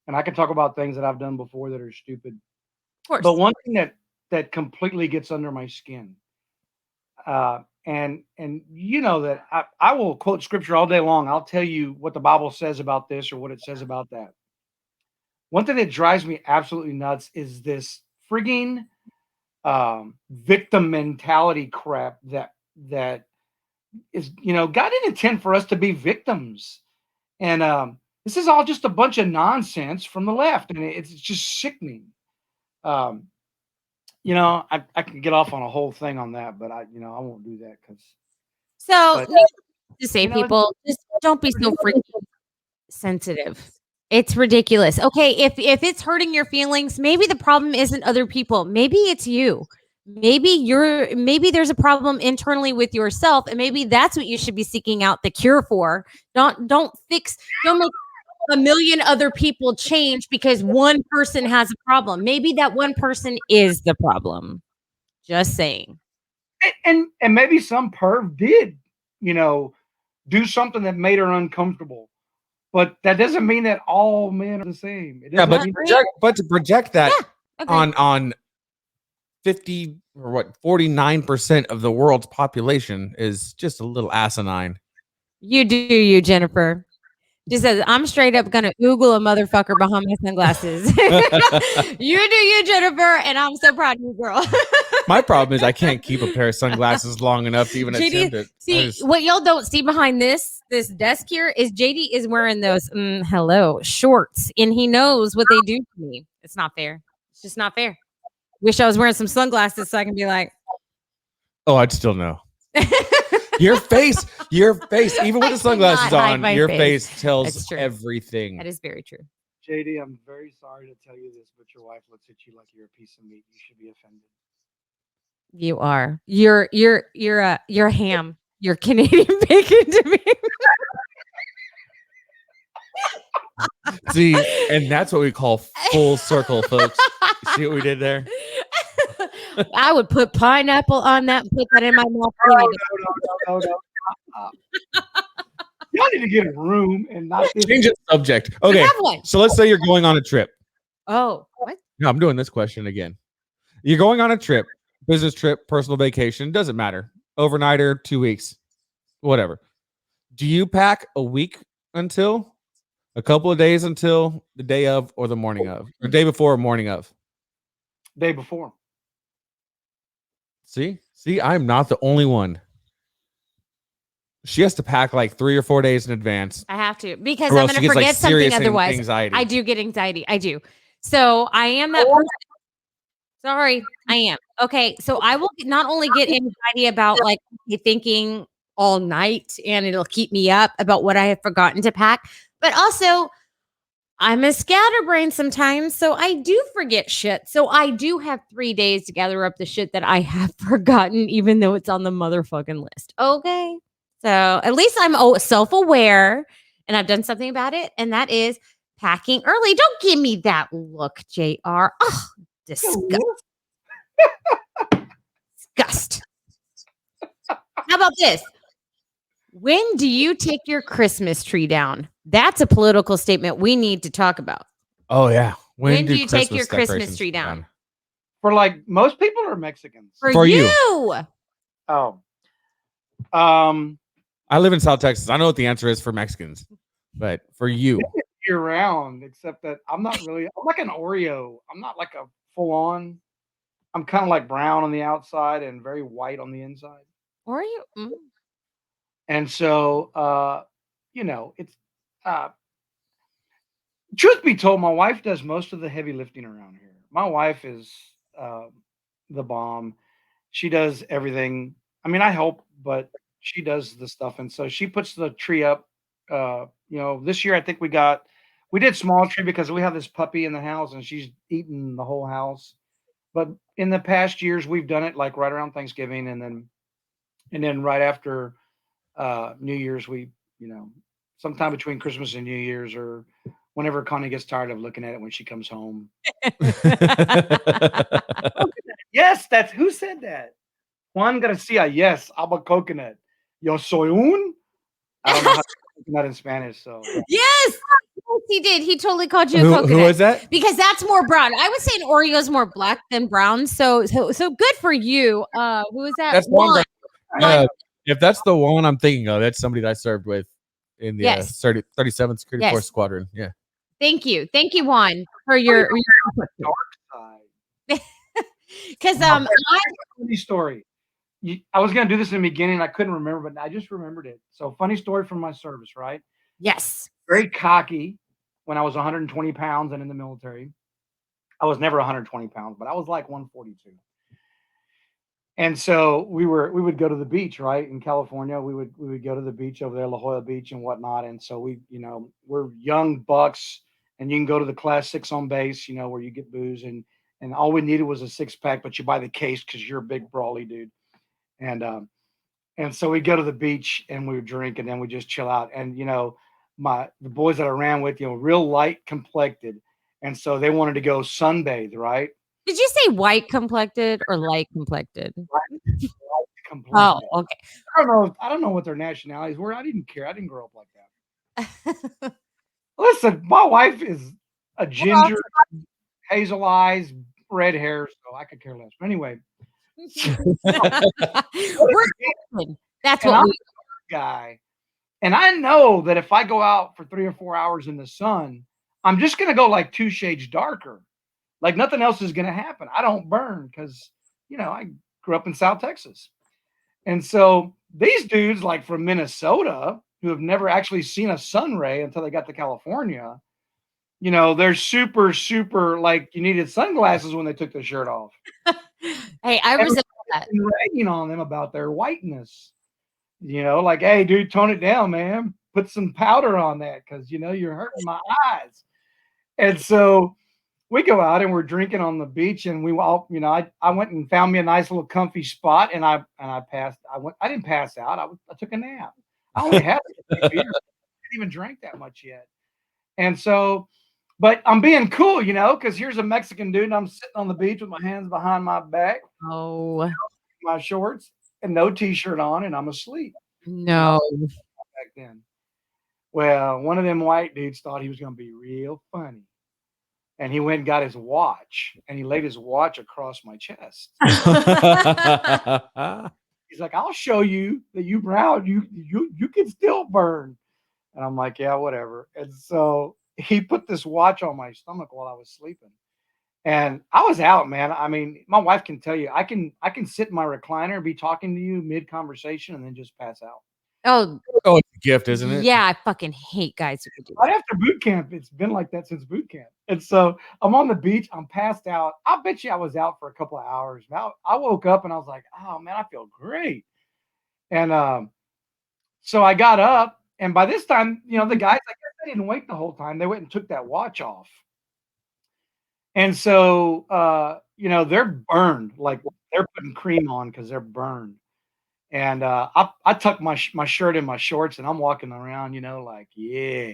and I can talk about things that I've done before that are stupid. Of course. But one thing that completely gets under my skin, and you know that I will quote scripture all day long. I'll tell you what the Bible says about this or what it says about that. One thing that drives me absolutely nuts is this frigging victim mentality crap that is, God didn't intend for us to be victims. And this is all just a bunch of nonsense from the left, and it's just sickening. Um, I can get off on a whole thing on that, but I won't do that because. So, But needless to say, you know, people, just don't be so freaking sensitive. It's ridiculous. Okay, if it's hurting your feelings, maybe the problem isn't other people. Maybe it's you. Maybe there's a problem internally with yourself, and maybe that's what you should be seeking out the cure for. Don't make a million other people change because one person has a problem. Maybe that one person is the problem. Just saying. and maybe some perv did, do something that made her uncomfortable. But that doesn't mean that all men are the same. It Yeah, doesn't but to project that Agreed. on 50 or what 49% of the world's population is just a little asinine. You do you, Jennifer. She says, I'm straight up gonna Google a motherfucker behind my sunglasses. You do you, Jennifer, and I'm so proud of you, girl. My problem is I can't keep a pair of sunglasses long enough to even attempt it. See, what y'all don't see behind this desk here is JD is wearing those shorts, and he knows what they do to me. It's not fair. It's just not fair. Wish I was wearing some sunglasses so I can be like, oh, I'd still know. Your face, even with the sunglasses on, your face tells everything. That is very true. JD, I'm very sorry to tell you this, but your wife looks at you like you're a piece of meat. You should be offended. You are. You're ham. You're Canadian bacon to me. See, and that's what we call full circle, folks. See what we did there? I would put pineapple on that and put that in my mouth. No. Y'all need to get a room and not change the subject. Okay, so let's say you're going on a trip. Oh, what? No, I'm doing this question again. You're going on a trip, business trip, personal vacation, doesn't matter. Overnighter, 2 weeks, whatever. Do you pack a week until, a couple of days until, the day of, or the morning of, or day before or morning of? Day before. See, I'm not the only one. She has to pack like 3 or 4 days in advance. I have to, because I'm going to forget something otherwise. Anxiety. I do get anxiety. I do. So I am that person. Sorry, I am. Okay, so I will not only get anxiety about like thinking all night, and it'll keep me up about what I have forgotten to pack, but also I'm a scatterbrain sometimes, so I do forget shit. So I do have 3 days to gather up the shit that I have forgotten, even though it's on the motherfucking list. Okay, so at least I'm self-aware, and I've done something about it, and that is packing early. Don't give me that look, JR. Oh, disgust. How about this? When do you take your Christmas tree down? That's a political statement we need to talk about. Oh yeah. When do you take your Christmas tree down? For like most people or Mexicans? For you. Oh. I live in South Texas. I know what the answer is for Mexicans, but for you. Year round, except that I'm like an Oreo. I'm not like a full on. I'm kind of like brown on the outside and very white on the inside. Oreo? Mm. And so, it's truth be told, my wife does most of the heavy lifting around here. My wife is the bomb. She does everything. I mean, I help, but she does the stuff. And so she puts the tree up. This year, I think we got We did small tree because we have this puppy in the house and she's eating the whole house. But in the past years, we've done it like right around Thanksgiving, and then right after New Year's, we, you know, sometime between Christmas and New Year's, or whenever Connie gets tired of looking at it when she comes home. Yes, that's who said that. Juan Garcia. Yes, I'm a coconut. Yo soy un. I don't know how to say coconut in Spanish. So Yes, he did. He totally called you a Who coconut. was that? Because that's more brown. I was saying Oreo's more black than brown. So good for you. Who is that? That's Juan. Juan. If that's the one I'm thinking of, that's somebody that I served with in the Yes. 37th Security Yes. Force Squadron. Yeah. Thank you, Juan, for your dark side. because Funny story. I was gonna do this in the beginning. I couldn't remember, but I just remembered it. So funny story from my service, right? yes. Very cocky when I was 120 pounds and in the military. I was never 120 pounds, but I was like 142. And so we would go to the beach, right? In California, we would go to the beach over there, La Jolla Beach and whatnot. And so we, you know, we're young bucks, and you can go to the class 6 on base, you know, where you get booze, and all we needed was a 6-pack, but you buy the case because you're a big brawly dude. And so we go to the beach and we would drink, and then we just chill out. And you know, the boys that I ran with, you know, real light complected, and so they wanted to go sunbathe, right? Did you say white complected or light complected? Light complected. Oh, okay. I don't know what their nationalities were. I didn't care. I didn't grow up like that. Listen, my wife is a ginger, hazel eyes, red hair, so I could care less. But anyway, We're open. That's and what I'm we a guy, and I know that if I go out for 3 or 4 hours in the sun, I'm just gonna go like 2 shades darker. Like nothing else is gonna happen. I don't burn because, you know, I grew up in South Texas. And so these dudes, like from Minnesota, who have never actually seen a sun ray until they got to California, you know, they're super, super like you needed sunglasses when they took their shirt off. Hey, I resent that. And ragging on them about their whiteness. You know, like, hey, dude, tone it down, man. Put some powder on that because, you know, you're hurting my eyes. And so we go out and we're drinking on the beach, and we all, you know, I went and found me a nice little comfy spot, and I passed. I didn't pass out. I took a nap. I only had a beer. I didn't even drink that much yet. And so, but I'm being cool, you know, because here's a Mexican dude, and I'm sitting on the beach with my hands behind my back, Oh my shorts, and no t-shirt on, and I'm asleep. no. Back then. Well, one of them white dudes thought he was going to be real funny. And he went and got his watch, and he laid his watch across my chest. He's like, "I'll show you that you brown, you can still burn." And I'm like, "Yeah, whatever." And so he put this watch on my stomach while I was sleeping, and I was out, man. I mean, my wife can tell you, I can sit in my recliner and be talking to you mid conversation, and then just pass out. Oh, it's a gift, isn't it? yeah, I fucking hate guys who could do Right that. after boot camp, it's been like that since boot camp. And so I'm on the beach, I'm passed out. I bet you I was out for a couple of hours. Now I woke up and I was like, oh man, I feel great. And so I got up, and by this time, you know, the guys, I guess they didn't wait the whole time. They went and took that watch off. And so you know, they're burned, like they're putting cream on because they're burned. And I tucked my shirt in my shorts, and I'm walking around, you know, like, yeah.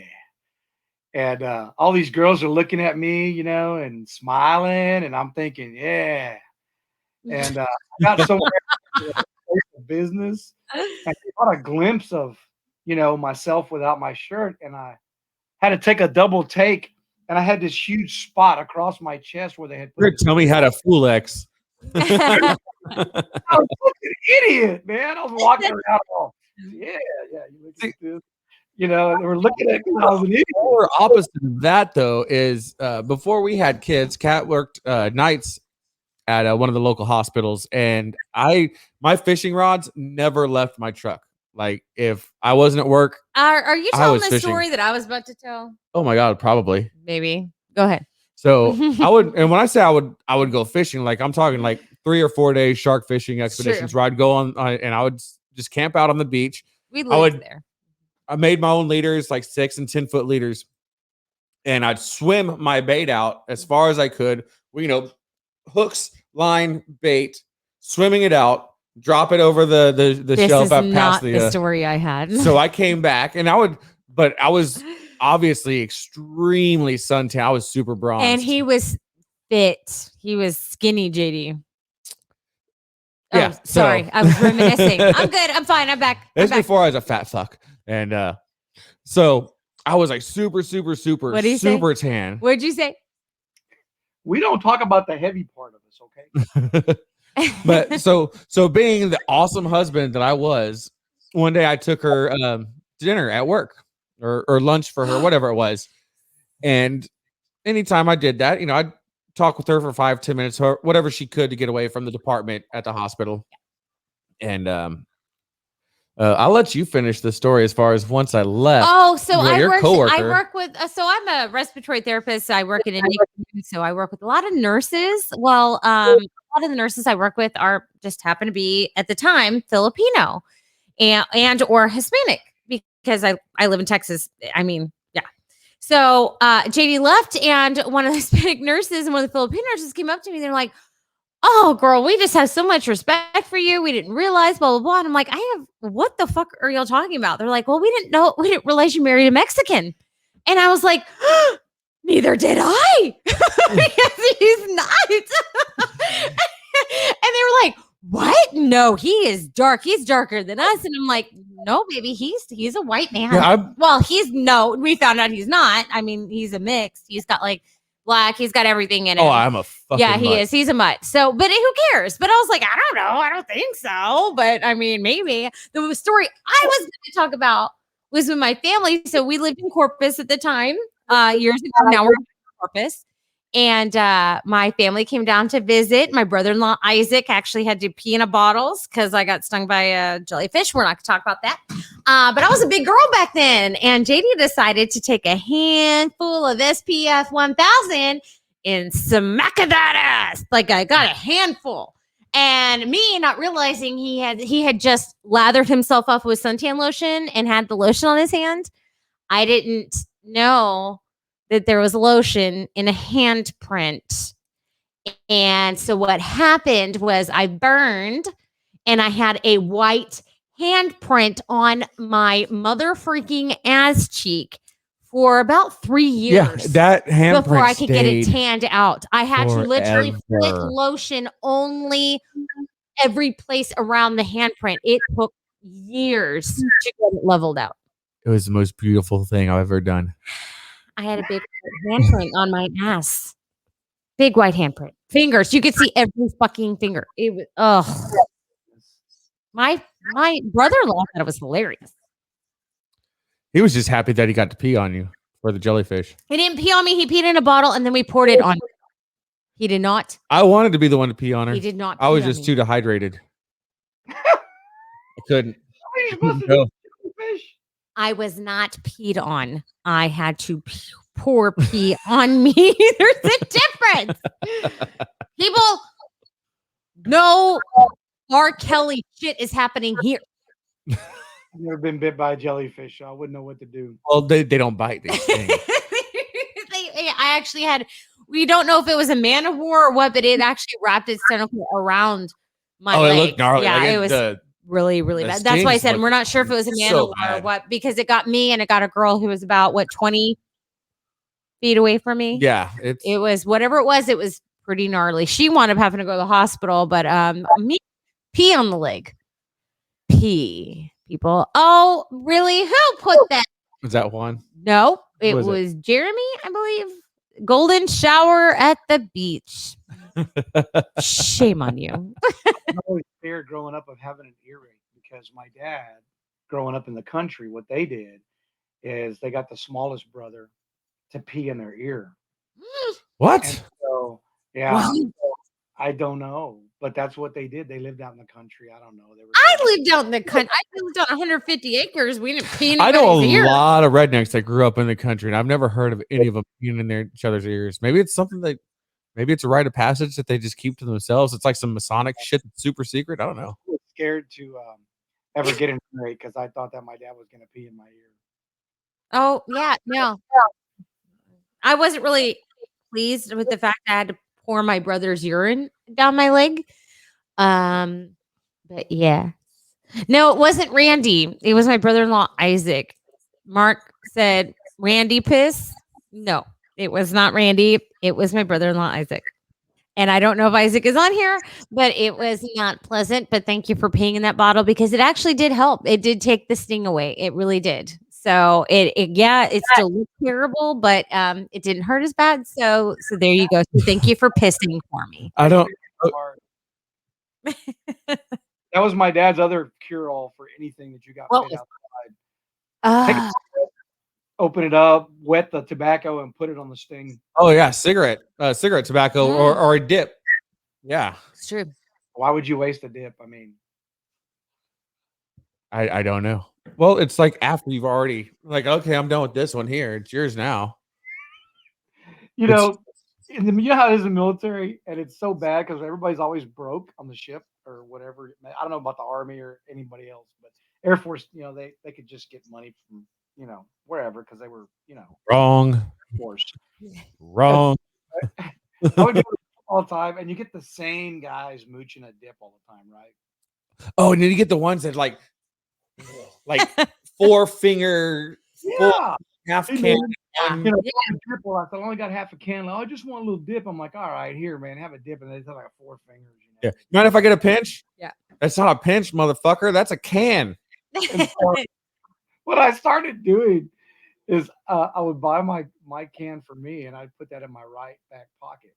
And all these girls are looking at me, you know, and smiling, and I'm thinking, yeah. And I got somewhere in business, and I got a glimpse of, you know, myself without my shirt, and I had to take a double take, and I had this huge spot across my chest where they had You're tell me how to fool X. I was an idiot, man. I was walking around all, yeah, you look at this. You know, they were looking at me. I was an idiot. Or opposite of that, though, is before we had kids, Kat worked nights at one of the local hospitals, and my fishing rods never left my truck. Like if I wasn't at work, Are you I telling was the fishing. story that I was about to tell? Oh my God, probably. Maybe. Go ahead. So I would, and when I say I would go fishing, like I'm talking like 3 or 4 days shark fishing expeditions where I'd go on and I would just camp out on the beach. We lived there. I made my own leaders, like 6 and 10 foot leaders. and I'd swim my bait out as far as I could. Hooks, line, bait, swimming it out, drop it over the This shelf is out not past the story I had. So I came back, and I was obviously extremely suntan. I was super bronzed, and he was fit. He was skinny, JD. Yeah, Oh, sorry. I was reminiscing. I'm good. I'm fine. I'm back. It's before I was a fat fuck, and so I was like super, super, super, What'd he say? super tan. What'd you say? We don't talk about the heavy part of this, okay? But so being the awesome husband that I was, one day I took her to dinner at work or lunch for her, whatever it was. And anytime I did that, I'd talk with her for 5-10 minutes, or whatever she could to get away from the department at the hospital. And I'll let you finish the story as far as once I left. Oh, so I coworker. work with, so I'm a respiratory therapist. I work in a NICU, so I work with a lot of nurses. Well, a lot of the nurses I work with are just happen to be at the time Filipino and or Hispanic, because I live in Texas. I mean, yeah. So JD left, and one of the Hispanic nurses and one of the Filipino nurses came up to me. They're like, "Oh, girl, we just have so much respect for you. We didn't realize, blah, blah, blah." And I'm like, what the fuck are y'all talking about? They're like, "Well, we didn't realize you married a Mexican." And I was like, neither did I. Because he's not. And they were like, "What? No, he is dark. He's darker than us." And I'm like, "No, baby, he's a white man." Yeah, we found out he's not. I mean, he's a mix. He's got like black. He's got everything in it. Oh, I'm a fucking he mutt. is. He's a mutt. So, but who cares? But I was like, I don't know. I don't think so. But I mean, maybe. The story I was going to talk about was with my family. So we lived in Corpus at the time, years ago. Now we're in Corpus. And my family came down to visit. My brother-in-law, Isaac, actually had to pee in a bottle because I got stung by a jellyfish. We're not going to talk about that. But I was a big girl back then. And JD decided to take a handful of SPF 1000 and smack that ass. Like, I got a handful. And me not realizing he had just lathered himself up with suntan lotion and had the lotion on his hand. I didn't know that there was lotion in a handprint. And so what happened was I burned, and I had a white handprint on my mother freaking ass cheek for about 3 years. Yeah, that handprint before I could get it tanned out. I had to literally flick forever. lotion only every place around the handprint. It took years to get it leveled out. It was the most beautiful thing I've ever done. I had a big handprint on my ass. Big white handprint. Fingers. You could see every fucking finger. It was, my brother-in-law thought it was hilarious. He was just happy that he got to pee on you for the jellyfish. He didn't pee on me. He peed in a bottle, and then we poured it on him. He did not. I wanted to be the one to pee on her. He did not. I was just too dehydrated. I couldn't. I was not peed on. I had to pour pee on me. There's a difference. People know R. Kelly shit is happening here. I've never been bit by a jellyfish, so I wouldn't know what to do. Well, they don't bite these things. I actually had, we don't know if it was a man of war or what, but it actually wrapped its tentacle around my leg. It looked gnarly. Yeah, like it was really, really bad. That's why I said we're not sure if it was a man of war or what, because it got me and it got a girl who was about 20 feet away from me. Yeah, it was whatever it was pretty gnarly. She wound up having to go to the hospital, but me pee on the leg. Pee, people. Oh, really? Who put that? Was that one? No, it was Jeremy, I believe. Golden shower at the beach. Shame on you. I'm always scared growing up of having an earache, because my dad, growing up in the country, what they did is they got the smallest brother to pee in their ear. What? And so, yeah, wow. I don't know, but that's what they did. They lived out in the country. I don't know. I lived out in the country. I lived on 150 acres. We didn't pee in I know a ear. lot of rednecks that grew up in the country, and I've never heard of any of them peeing in each other's ears. Maybe it's something that, maybe it's a rite of passage that they just keep to themselves. It's like some Masonic shit that's super secret. I don't know. I was scared to ever get an earache because I thought that my dad was going to pee in my ear. Oh, yeah. No. I wasn't really pleased with the fact I had to pour my brother's urine down my leg. But yeah. No, it wasn't Randy. It was my brother-in-law, Isaac. Mark said, Randy piss? No, it was not Randy. It was my brother-in-law, Isaac. And I don't know if Isaac is on here, but it was not pleasant. But thank you for peeing in that bottle because it actually did help. It did take the sting away. It really did. So it still looked terrible, but it didn't hurt as bad. So there you go. So thank you for pissing for me. I don't. That was my dad's other cure-all for anything that you got What fit was- outside. Take a Ah, cigarette, open it up, wet the tobacco, and put it on the sting. Oh yeah, cigarette tobacco, Yeah. or a dip. Yeah, it's true. Why would you waste a dip? I mean, I don't know. Well, it's like after you've already like, okay, I'm done with this one here. It's yours now. you It's- know, you know how it is in the military, and it's so bad because everybody's always broke on the ship or whatever. I don't know about the Army or anybody else, but Air Force, they could just get money from wherever because they were Wrong. forced. Wrong. I would do it all the time, and you get the same guys mooching a dip all the time, right? Oh, and then you get the ones that like 4-finger, full Yeah. half Hey, can. man, dip, well, I only got half a can. I just want a little dip. I'm like, all right, here, man, have a dip, and they have like 4 fingers. Yeah. Mind if I get a pinch? Yeah. That's not a pinch, motherfucker. That's a can. And so, what I started doing is I would buy my can for me, and I'd put that in my right back pocket,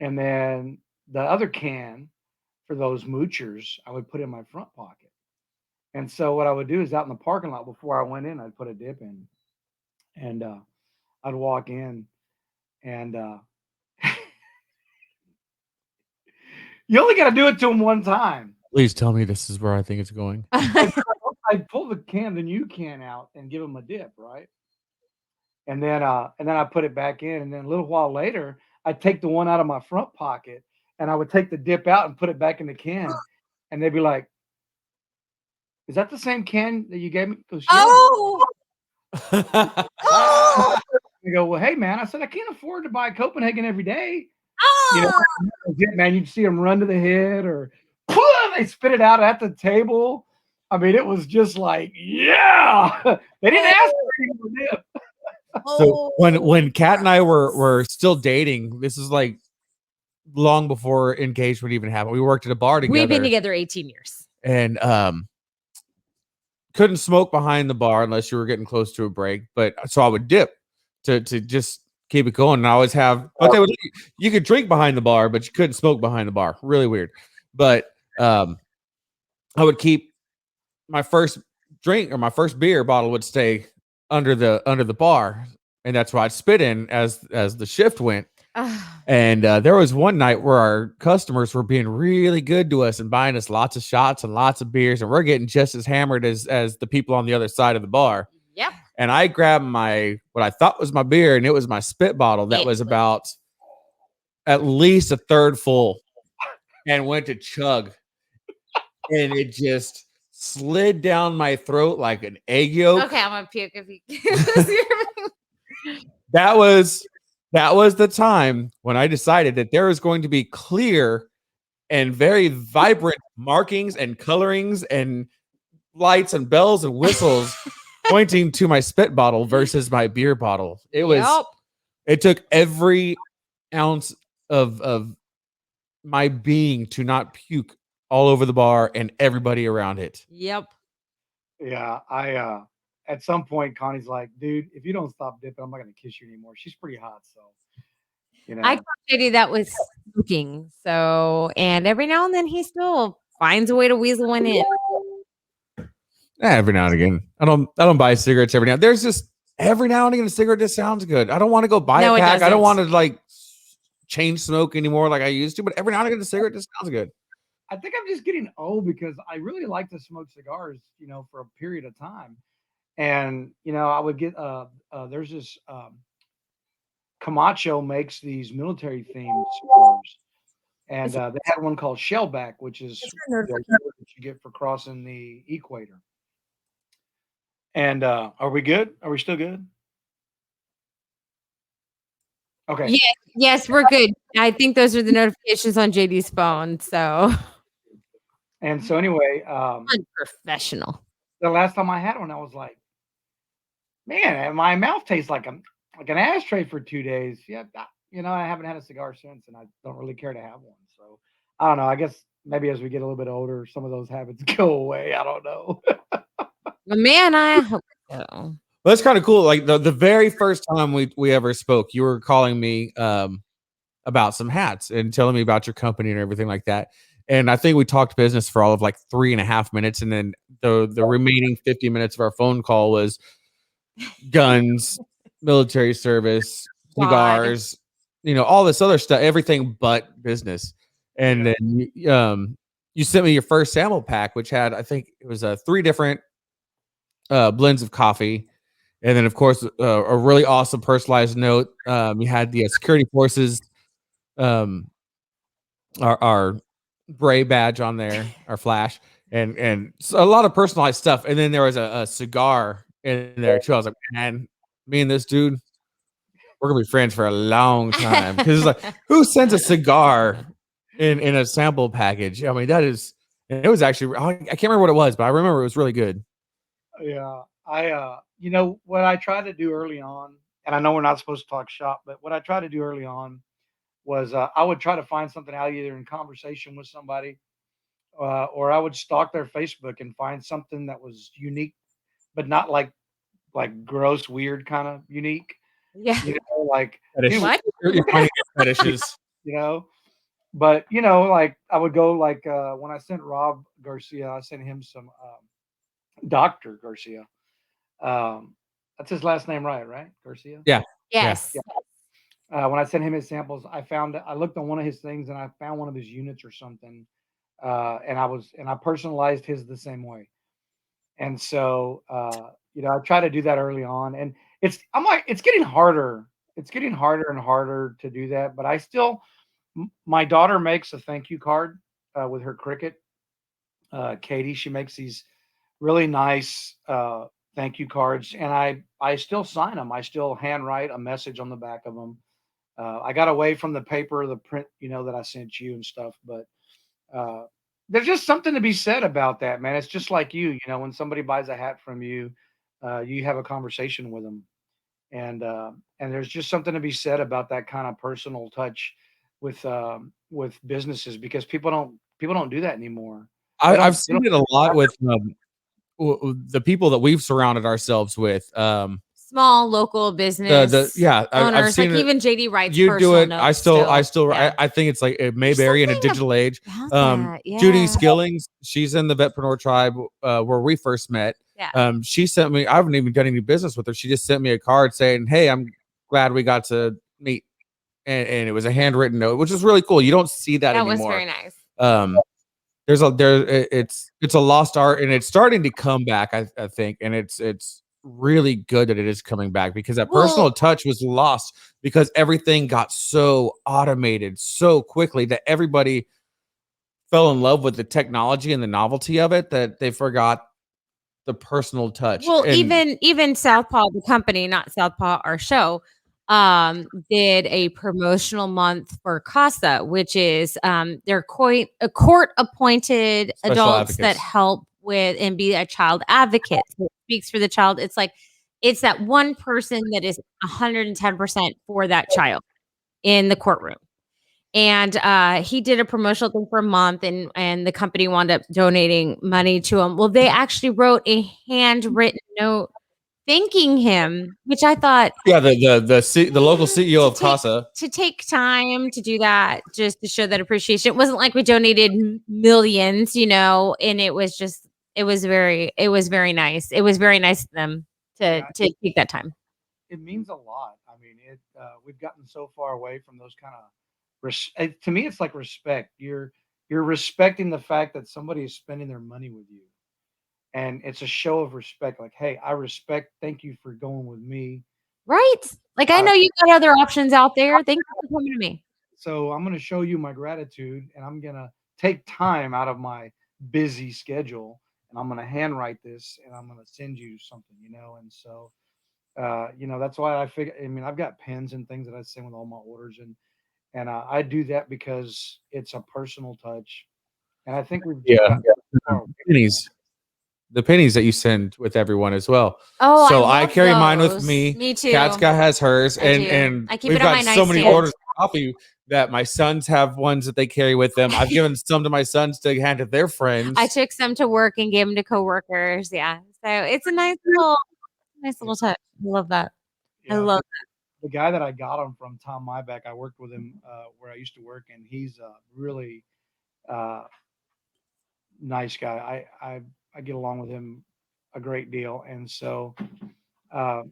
and then the other can for those moochers, I would put in my front pocket. And so what I would do is out in the parking lot before I went in, I'd put a dip in, and I'd walk in, and you only got to do it to them one time. Please tell me this is where I think it's going. I'd pull the new can out and give them a dip, right? And then I put it back in, and then a little while later, I'd take the one out of my front pocket, and I would take the dip out and put it back in the can, and they'd be like, "Is that the same can that you gave me?" Goes, "Yeah." Oh, I go, "Well, hey, man," I said, "I can't afford to buy Copenhagen every day." oh. Man, you'd see them run to the head or they spit it out at the table. I mean, it was just like, yeah, they didn't ask for any more dip. So when Kat and I were still dating, this is like long before engagement even happened. We worked at a bar together. We've been together 18 years. And couldn't smoke behind the bar unless you were getting close to a break. But so I would dip to just keep it going. And I always have, but they would, you could drink behind the bar, but you couldn't smoke behind the bar. Really weird. But I would keep my first drink or my first beer bottle would stay under the bar, and that's why I'd spit in as the shift went. And there was one night where our customers were being really good to us and buying us lots of shots and lots of beers, and we're getting just as hammered as the people on the other side of the bar. Yep. And I grabbed what I thought was my beer, and it was my spit bottle that was about at least a third full, and went to chug, and it just slid down my throat like an egg yolk. Okay, I'm gonna puke if you. That was the time when I decided that there was going to be clear and very vibrant markings and colorings and lights and bells and whistles pointing to my spit bottle versus my beer bottle. It took every ounce of my being to not puke all over the bar and everybody around it. Yep. Yeah, I at some point Connie's like, dude, if you don't stop dipping, I'm not gonna kiss you anymore. She's pretty hot, so I told JD that was smoking. So, and every now and then he still finds a way to weasel one in. Every now and again. I don't buy cigarettes every now. There's just every now and again a cigarette just sounds good. I don't want to go buy a pack. I don't want to like chain smoke anymore like I used to, but every now and again a cigarette just sounds good. I think I'm just getting old because I really like to smoke cigars, for a period of time. And, I would get, there's this, Camacho makes these military themed cigars. And they had one called Shellback, which is the award that you get for crossing the equator. And are we good? Are we still good? Okay. Yes, we're good. I think those are the notifications on JD's phone. So And so anyway, unprofessional. the last time I had one, I was like, man, my mouth tastes like an ashtray for 2 days. Yeah, I haven't had a cigar since, and I don't really care to have one. So I don't know. I guess maybe as we get a little bit older, some of those habits go away. I don't know. Well, man, I hope so. Well, that's kind of cool. Like the very first time we ever spoke, you were calling me about some hats and telling me about your company and everything like that. And I think we talked business for all of like 3.5 minutes, and then the remaining 50 minutes of our phone call was guns, military service, God. cigars, all this other stuff, everything but business. And Yeah. then you sent me your first sample pack, which had, I think it was 3 different blends of coffee. And then, of course, a really awesome personalized note. You had the security forces, um, our Bray badge on there, our flash, and so a lot of personalized stuff. And then there was a cigar in there too. I was like, man, me and this dude, we're gonna be friends for a long time. Because it's like, who sends a cigar in a sample package? I mean, that is. And it was actually, I can't remember what it was, but I remember it was really good. Yeah. What I tried to do early on, and I know we're not supposed to talk shop, but what I tried to do early on was I would try to find something out either in conversation with somebody, or I would stalk their Facebook and find something that was unique, but not like gross, weird kind of unique. Yeah. Like, Fetish. dude, What? You're finding fetishes. you know. But like I would go like when I sent Rob Garcia, I sent him some Dr. Garcia. That's his last name, right? Garcia. Yeah. Yes. When I sent him his samples, I looked on one of his things and I found one of his units or something, and I personalized his the same way. And so I try to do that early on, and it's getting harder. It's getting harder and harder to do that, but I still my daughter makes a thank you card with her cricket. Katie, she makes these really nice thank you cards, and I still sign them. I still handwrite a message on the back of them. I got away from the paper, the print, that I sent you and stuff, but uh, there's just something to be said about that, man. It's just like when somebody buys a hat from you, you have a conversation with them, and there's just something to be said about that kind of personal touch with businesses because people don't do that anymore. I've They don't seen it a lot with the people that we've surrounded ourselves with. Small local business I've owners, seen like it. even JD writes You do personal it. notes still. Yeah. I think it's like it may There's vary in a something digital age. about that. Judy Yeah. Skillings, she's in the Vetpreneur tribe where we first met. Yeah. She sent me. I haven't even done any business with her. She just sent me a card saying, "Hey, I'm glad we got to meet," and it was a handwritten note, which is really cool. You don't see that That was anymore. very nice. It's a lost art, and it's starting to come back. I think, and it's really good that it is coming back because that personal touch was lost because everything got so automated so quickly that everybody fell in love with the technology and the novelty of it that they forgot the personal touch. Well, And even Southpaw, the company, not Southpaw, our show, did a promotional month for CASA, which is they're a court appointed Special adults that advocates. help with and be a child advocate. So it speaks for the child. It's that one person that is 110% for that child in the courtroom. And he did a promotional thing for a month, and the company wound up donating money to him. Well, they actually wrote a handwritten note thanking him, which I thought, yeah, the local CEO of to take CASA. to take time to do that just to show that appreciation. It wasn't like we donated millions, and it was very nice. It was very nice of them to take that time. It means a lot. I mean, we've gotten so far away from those kind of to me it's like respect. You're respecting the fact that somebody is spending their money with you. And it's a show of respect. Like, hey, I respect, thank you for going with me. Right? Like, I know you got other options out there. Thank you for coming to me. So I'm going to show you my gratitude, and I'm going to take time out of my busy schedule, and I'm going to handwrite this, and I'm going to send you something. And so That's why I figure. I mean, I've got pens and things that I send with all my orders, and I do that because it's a personal touch, and I think we've Yeah. gotten far away from that. Pennies. The pennies that you send with everyone as well. Oh, I So I love carry mine with those. me. Me too. Catska has hers, I do. and I keep we've it on got my so many nightstand. orders of coffee that my sons have ones that they carry with them. I've given some to my sons to hand to their friends. I took some to work and gave them to coworkers. Yeah. So it's a nice little touch. I love that. I Yeah, love the guy that I got them from, Tom Myback, I worked with him where I used to work, and he's a really uh, nice guy. I get along with him a great deal, and so uh,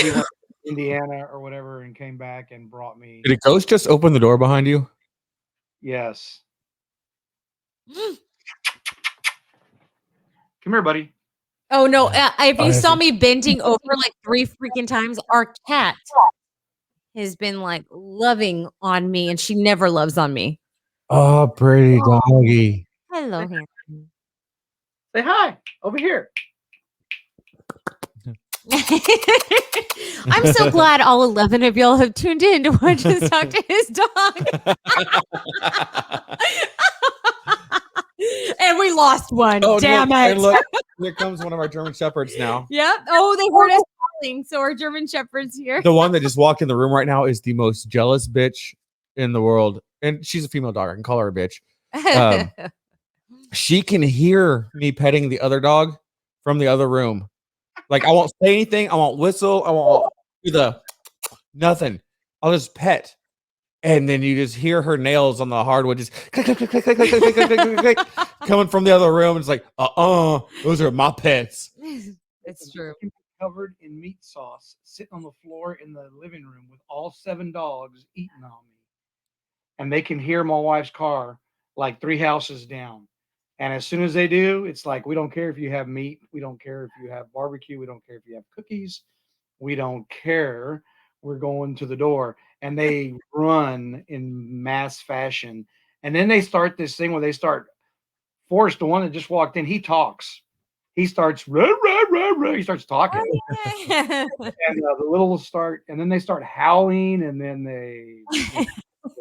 he went to Indiana or whatever and came back and brought me. Did a ghost just open the door behind you? Yes, that. come here, buddy. Oh no! If you I saw haven't- me bending over like 3 freaking times, our cat has been like loving on me, and she never loves on me. Oh, pretty doggy. Hello, handsome. Say hi over here. I'm so glad all 11 of y'all have tuned in to watch us talk to his dog. And we lost one. Oh, Damn look, it. and look, here comes one of our German shepherds now. Yep. Oh, they heard us calling. So our German Shepherd's here. The one that just walked in the room right now is the most jealous bitch in the world, and she's a female dog. I can call her a bitch. She can hear me petting the other dog from the other room. Like, I won't say anything. I won't whistle. I won't do the nothing. I'll just pet. And then you just hear her nails on the hardwood just click, click, click, click, click, click, click, click, click, click, click, coming from the other room. It's like, those are my pets. It's true. Covered in meat sauce, sitting on the floor in the living room with all 7 dogs eating on me. And they can hear my wife's car like 3 houses down. And as soon as they do, it's like, we don't care if you have meat. We don't care if you have barbecue. We don't care if you have cookies. We don't care. We're going to the door. And they run in mass fashion. And then they start this thing where they start Forrest, the one that just walked in, he talks. He starts, rah, rah, rah, rah. He starts talking. And the little start, and then they start howling, and then they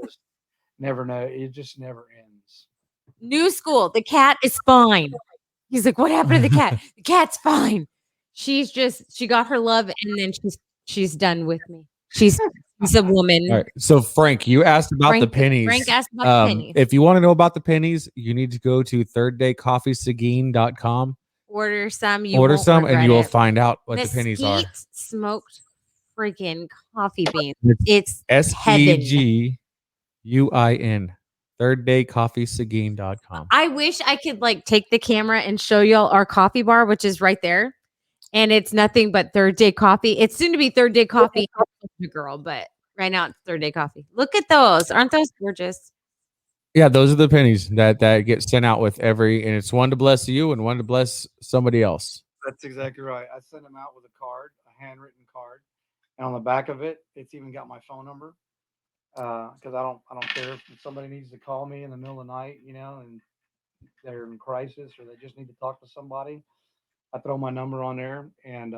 just never know. It just never ends. New school. The cat is fine. He's like, what happened to the cat? The cat's fine. She got her love, and then she's done with me. She's a woman. All right. So, Frank, you asked about the pennies. Frank asked about the pennies. If you want to know about the pennies, you need to go to thirddaycoffeeseguin.com. Order some. And you will find out what the pennies are. Smoked freaking coffee beans. It's SEGUIN. thirddaycoffeeseguin.com. I wish I could like take the camera and show y'all our coffee bar, which is right there. And it's nothing but Third Day Coffee. It's soon to be Third Day Coffee, girl, but right now it's Third Day Coffee. Look at those. Aren't those gorgeous? Yeah, those are the pennies that get sent out with and it's one to bless you and one to bless somebody else. That's exactly right. I sent them out with a card, a handwritten card. And on the back of it, it's even got my phone number. Because I don't care if somebody needs to call me in the middle of the night, and they're in crisis or they just need to talk to somebody. I throw my number on there, and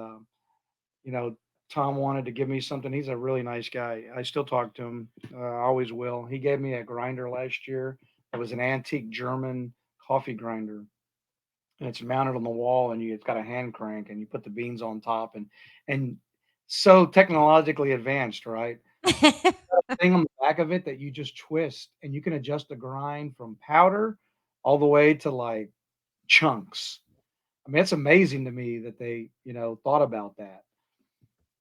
Tom wanted to give me something. He's a really nice guy. I still talk to him. I always will. He gave me a grinder last year. It was an antique German coffee grinder, and it's mounted on the wall, and it's got a hand crank, and you put the beans on top, and so technologically advanced, right? Thing on the back of it that you just twist, and you can adjust the grind from powder all the way to like chunks. I mean, it's amazing to me that they, thought about that.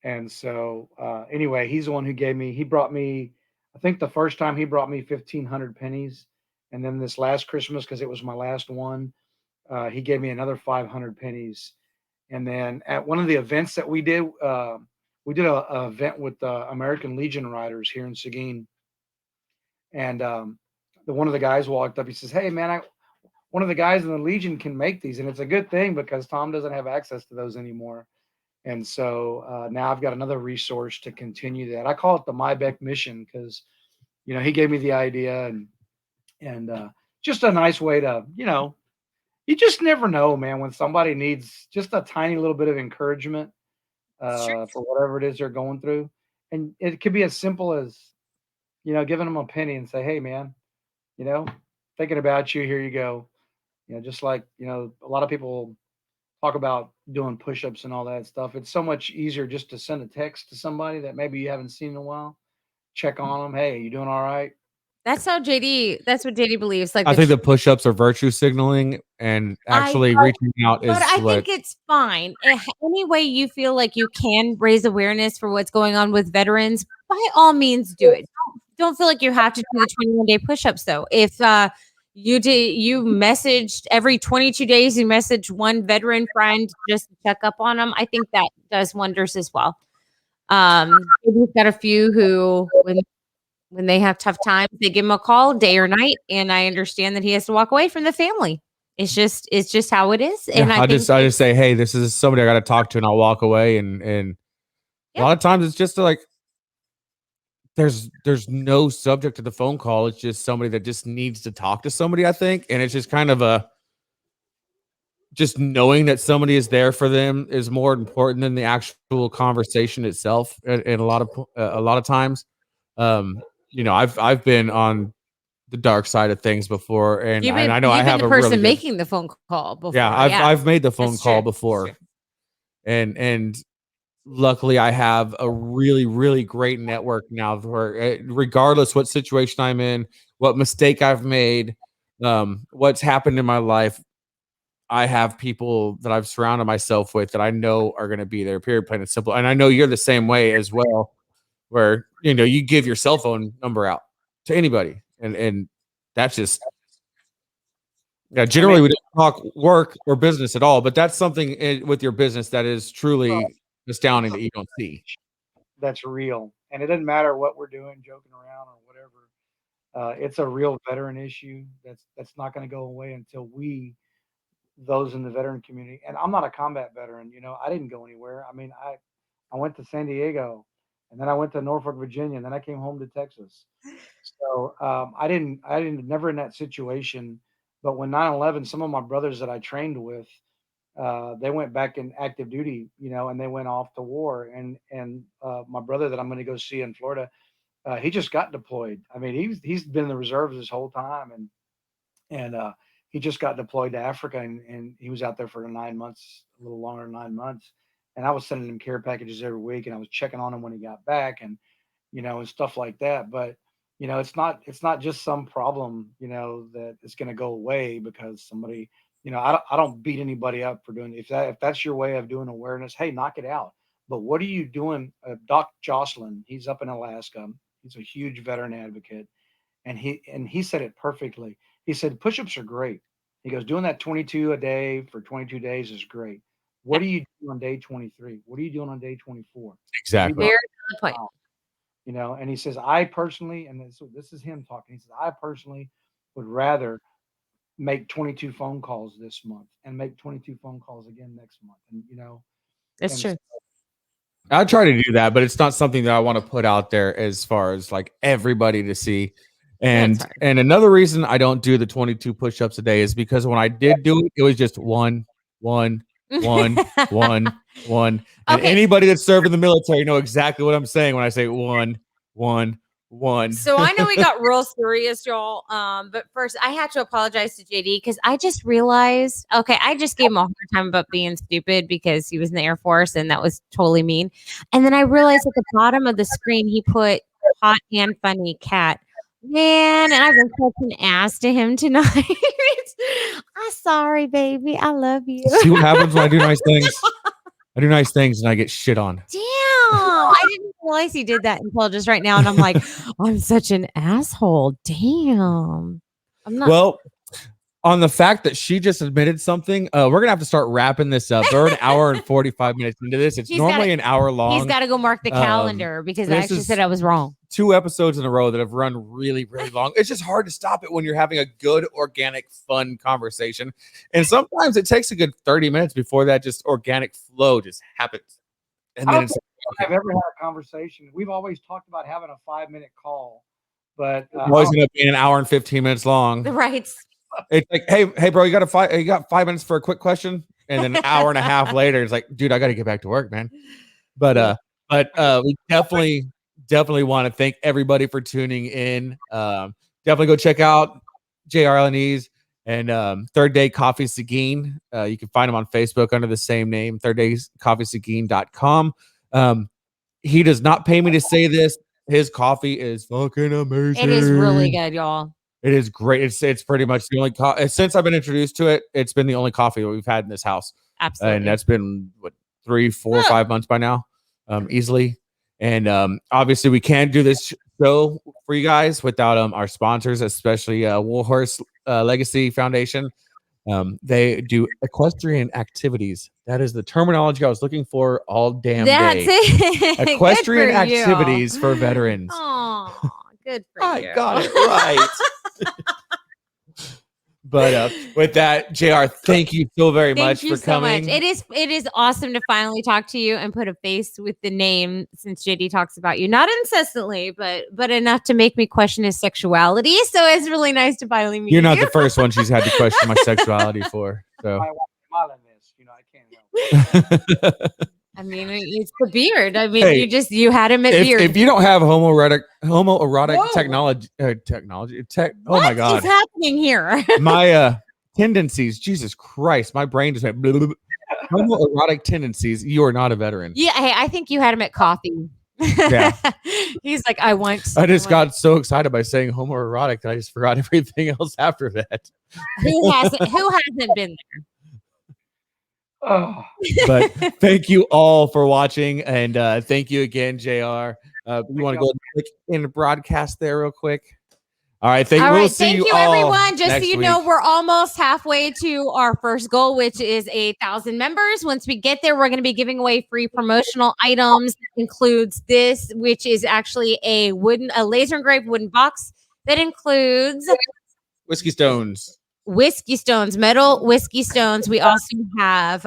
And so, anyway, he's the one who he brought me, I think the first time he brought me 1,500 pennies. And then this last Christmas, because it was my last one, he gave me another 500 pennies. And then at one of the events that we did a event with the American Legion riders here in Seguin. And one of the guys walked up, he says, hey man, one of the guys in the Legion can make these. And it's a good thing because Tom doesn't have access to those anymore. And so now I've got another resource to continue that. I call it the Mybeck mission because, he gave me the idea and just a nice way to, you just never know, man, when somebody needs just a tiny little bit of encouragement. for whatever it is they're going through. And it could be as simple as, giving them a penny and say, hey, man, you know, thinking about you, here you go. Just like, a lot of people talk about doing push-ups and all that stuff. It's so much easier just to send a text to somebody that maybe you haven't seen in a while. Check on them. Hey, you doing all right? That's how JD. That's what JD believes. Like I think the push-ups are virtue signaling, and actually reaching out is but I what. think it's fine. Any way you feel like you can raise awareness for what's going on with veterans, by all means, do it. Don't feel like you have to do the 21-day push-ups though. If you messaged every 22 days, you message one veteran friend just to check up on them. I think that does wonders as well. We've got a few who when they have tough times, they give him a call day or night, and I understand that he has to walk away from the family. It's just how it is. And I just say, hey, this is somebody I got to talk to, and I'll walk away. And a lot of times it's just like there's no subject to the phone call. It's just somebody that just needs to talk to somebody, I think, and it's just kind of just knowing that somebody is there for them is more important than the actual conversation itself. And a lot of times, I've been on the dark side of things before, and I know I have the a person really making the phone call before. Yeah, I've made the phone call before, and luckily I have a really, really great network now where regardless what situation I'm in, what mistake I've made, what's happened in my life, I have people that I've surrounded myself with that I know are going to be there, period, plain and simple. And I know you're the same way as well, where, you give your cell phone number out to anybody. And that's just, generally we don't talk work or business at all, but that's something with your business that is truly astounding that you don't see. That's real. And it doesn't matter what we're doing, joking around or whatever. It's a real veteran issue that's not going to go away until those in the veteran community. And I'm not a combat veteran. I didn't go anywhere. I mean, I went to San Diego, and then I went to Norfolk, Virginia, and then I came home to Texas. So I never in that situation. But when 9/11, some of my brothers that I trained with, they went back in active duty, and they went off to war. And my brother that I'm going to go see in Florida, he just got deployed. I mean, he's been in the reserves this whole time, and he just got deployed to Africa, and he was out there for 9 months, a little longer than 9 months. And I was sending him care packages every week, and I was checking on him when he got back, and and stuff like that. But it's not just some problem, that is going to go away because somebody, I don't beat anybody up for doing. If that's your way of doing awareness, hey, knock it out. But what are you doing? Doc Jocelyn, he's up in Alaska. He's a huge veteran advocate, and he said it perfectly. He said push-ups are great. He goes, doing that 22 a day for 22 days is great. What are you doing on day 23? What are you doing on day 24? Exactly. Very good point. And he says, I personally, and this is him talking. He says, I personally would rather make 22 phone calls this month and make 22 phone calls again next month. And That's true. I try to do that, but it's not something that I want to put out there as far as like everybody to see. And another reason I don't do the 22 push-ups a day is because when I did do it, it was just one. And anybody that's served in the military know exactly what I'm saying when I say one. So I know we got real serious, y'all. But first I have to apologize to JD because I just realized, I just gave him a hard time about being stupid because he was in the Air Force and that was totally mean. And then I realized at the bottom of the screen he put hot and funny cat. Man, and I've been such an ass to him tonight. I'm sorry, baby. I love you. See what happens when I do nice things? I do nice things and I get shit on. Damn. I didn't realize he did that until just right now. And I'm like, I'm such an asshole. Damn. I'm not. Well, on the fact that she just admitted something, we're going to have to start wrapping this up. We're an hour and 45 minutes into this. It's normally an hour long. He's got to go mark the calendar because I actually said I was wrong. 2 episodes in a row that have run really, really long. It's just hard to stop it when you're having a good, organic, fun conversation. And sometimes it takes a good 30 minutes before that just organic flow just happens. And then I've ever had a conversation. We've always talked about having a 5-minute call, but always end up being an hour and 15 minutes long. Right. It's like, hey, bro, you got 5 minutes for a quick question? And then an hour and a half later, it's like, dude, I got to get back to work, man. But we definitely want to thank everybody for tuning in. Definitely go check out JR Alaniz and Third Day Coffee Seguin. You can find him on Facebook under the same name, thirddayscoffeeseguin.com. He does not pay me to say this. His coffee is fucking amazing. It is really good, y'all. It is great. It's pretty much the only since I've been introduced to it. It's been the only coffee that we've had in this house. Absolutely, and that's been what 3, 4, 5 months by now, easily. And obviously, we can't do this show for you guys without our sponsors, especially Warhorse Legacy Foundation. They do equestrian activities. That is the terminology I was looking for all damn day. It. Equestrian activities for veterans. Oh, good for you. I got it right. But with that, JR, thank you so very much for coming. It is awesome to finally talk to you and put a face with the name, since JD talks about you, not incessantly, but enough to make me question his sexuality. So it's really nice to finally meet you. You're not the first one she's had to question my sexuality for. So I can't help. I mean, it's the beard. I mean, hey, you had him at beard. If you don't have homoerotic technology, oh my God, what's happening here? My tendencies, Jesus Christ, my brain just went blah, blah, blah. Homoerotic tendencies. You are not a veteran. Yeah, hey, I think you had him at coffee. Yeah, he's like, I just got so excited by saying homoerotic that I just forgot everything else after that. Who hasn't been there? Oh. But thank you all for watching, and thank you again, JR. You want to go click in the broadcast there real quick? All right, thank you everyone. Just so you know, we're almost halfway to our first goal, which is 1,000 members. Once we get there, we're going to be giving away free promotional items. Includes this, which is actually a laser engraved wooden box that includes whiskey stones. Metal whiskey stones. We also have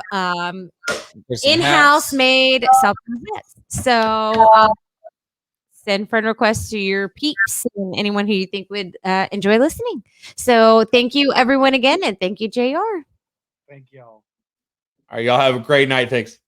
in-house made Southpaw. So send friend requests to your peeps and anyone who you think would enjoy listening. So thank you everyone again, and thank you, JR. Thank y'all. All right, y'all have a great night. Thanks.